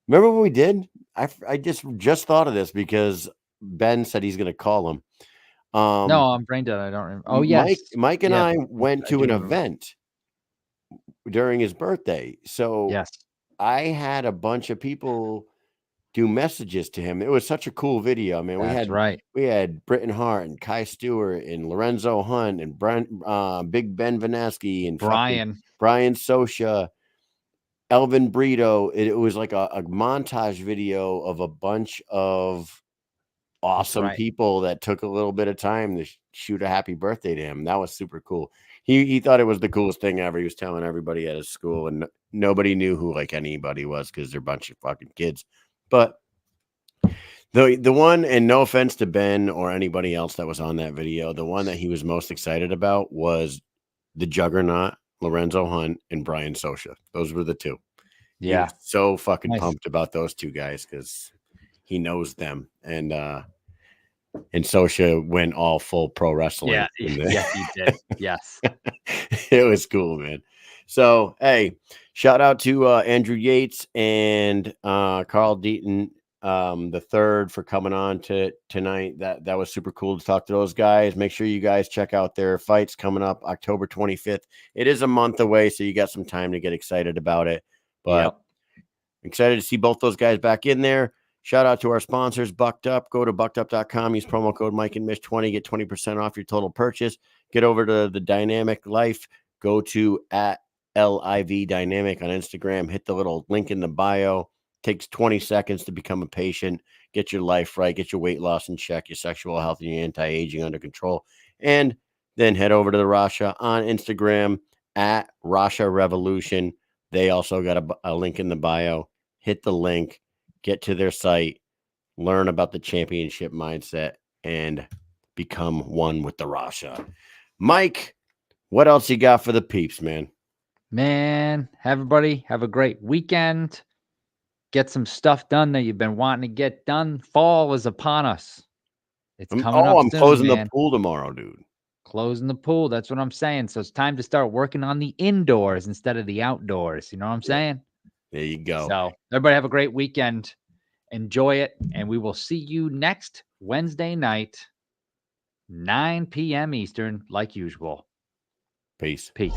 Remember what we did? I just thought of this because Ben said he's gonna call him. No, I'm brain dead. I don't remember. Oh, yes. Mike and Yeah, I went to do an remember. event during his birthday. So Yes. I had a bunch of people do messages to him. It was such a cool video. I mean, That's right. we had Britton Hart and Kai Stewart and Lorenzo Hunt and Big Ben Vanaski and Brian Sosha, Elvin Brito. It was like a montage video of a bunch of awesome people that took a little bit of time to shoot a happy birthday to him. That was super cool. He thought it was the coolest thing ever. He was telling everybody at his school, and nobody knew who like anybody was because they're a bunch of fucking kids. But the one, and no offense to Ben or anybody else that was on that video, the one that he was most excited about was the juggernaut, Lorenzo Hunt, and Brian Sosha. Those were the two. Yeah. He was so fucking pumped about those two guys because he knows them. And Sosha went all full pro wrestling. Yeah, yes, he did. Yes. It was cool, man. So, hey, shout out to Andrew Yates and Carl Deaton III for coming on tonight. That was super cool to talk to those guys. Make sure you guys check out their fights coming up October 25th. It is a month away, so you got some time to get excited about it. But excited to see both those guys back in there. Shout out to our sponsors, Bucked Up. Go to buckedup.com. Use promo code Mike and Mish 20. Get 20% off your total purchase. Get over to the Dynamic Life. Go to @LIV Dynamic on Instagram. Hit the little link in the bio. Takes 20 seconds to become a patient. Get your life right. Get your weight loss in check. Your sexual health and your anti-aging under control. And then head over to the Rasha on Instagram @Rasha Revolution. They also got a link in the bio. Hit the link. Get to their site, learn about the championship mindset, and become one with the Rasha. Mike, what else you got for the peeps, man? Man, everybody have a great weekend. Get some stuff done that you've been wanting to get done. Fall is upon us. It's coming up I'm soon, closing man. the pool tomorrow, dude. Closing the pool. That's what I'm saying. So it's time to start working on the indoors instead of the outdoors. You know what I'm saying? There you go. So everybody have a great weekend. Enjoy it. And we will see you next Wednesday night, 9 p.m. Eastern, like usual. Peace. Peace.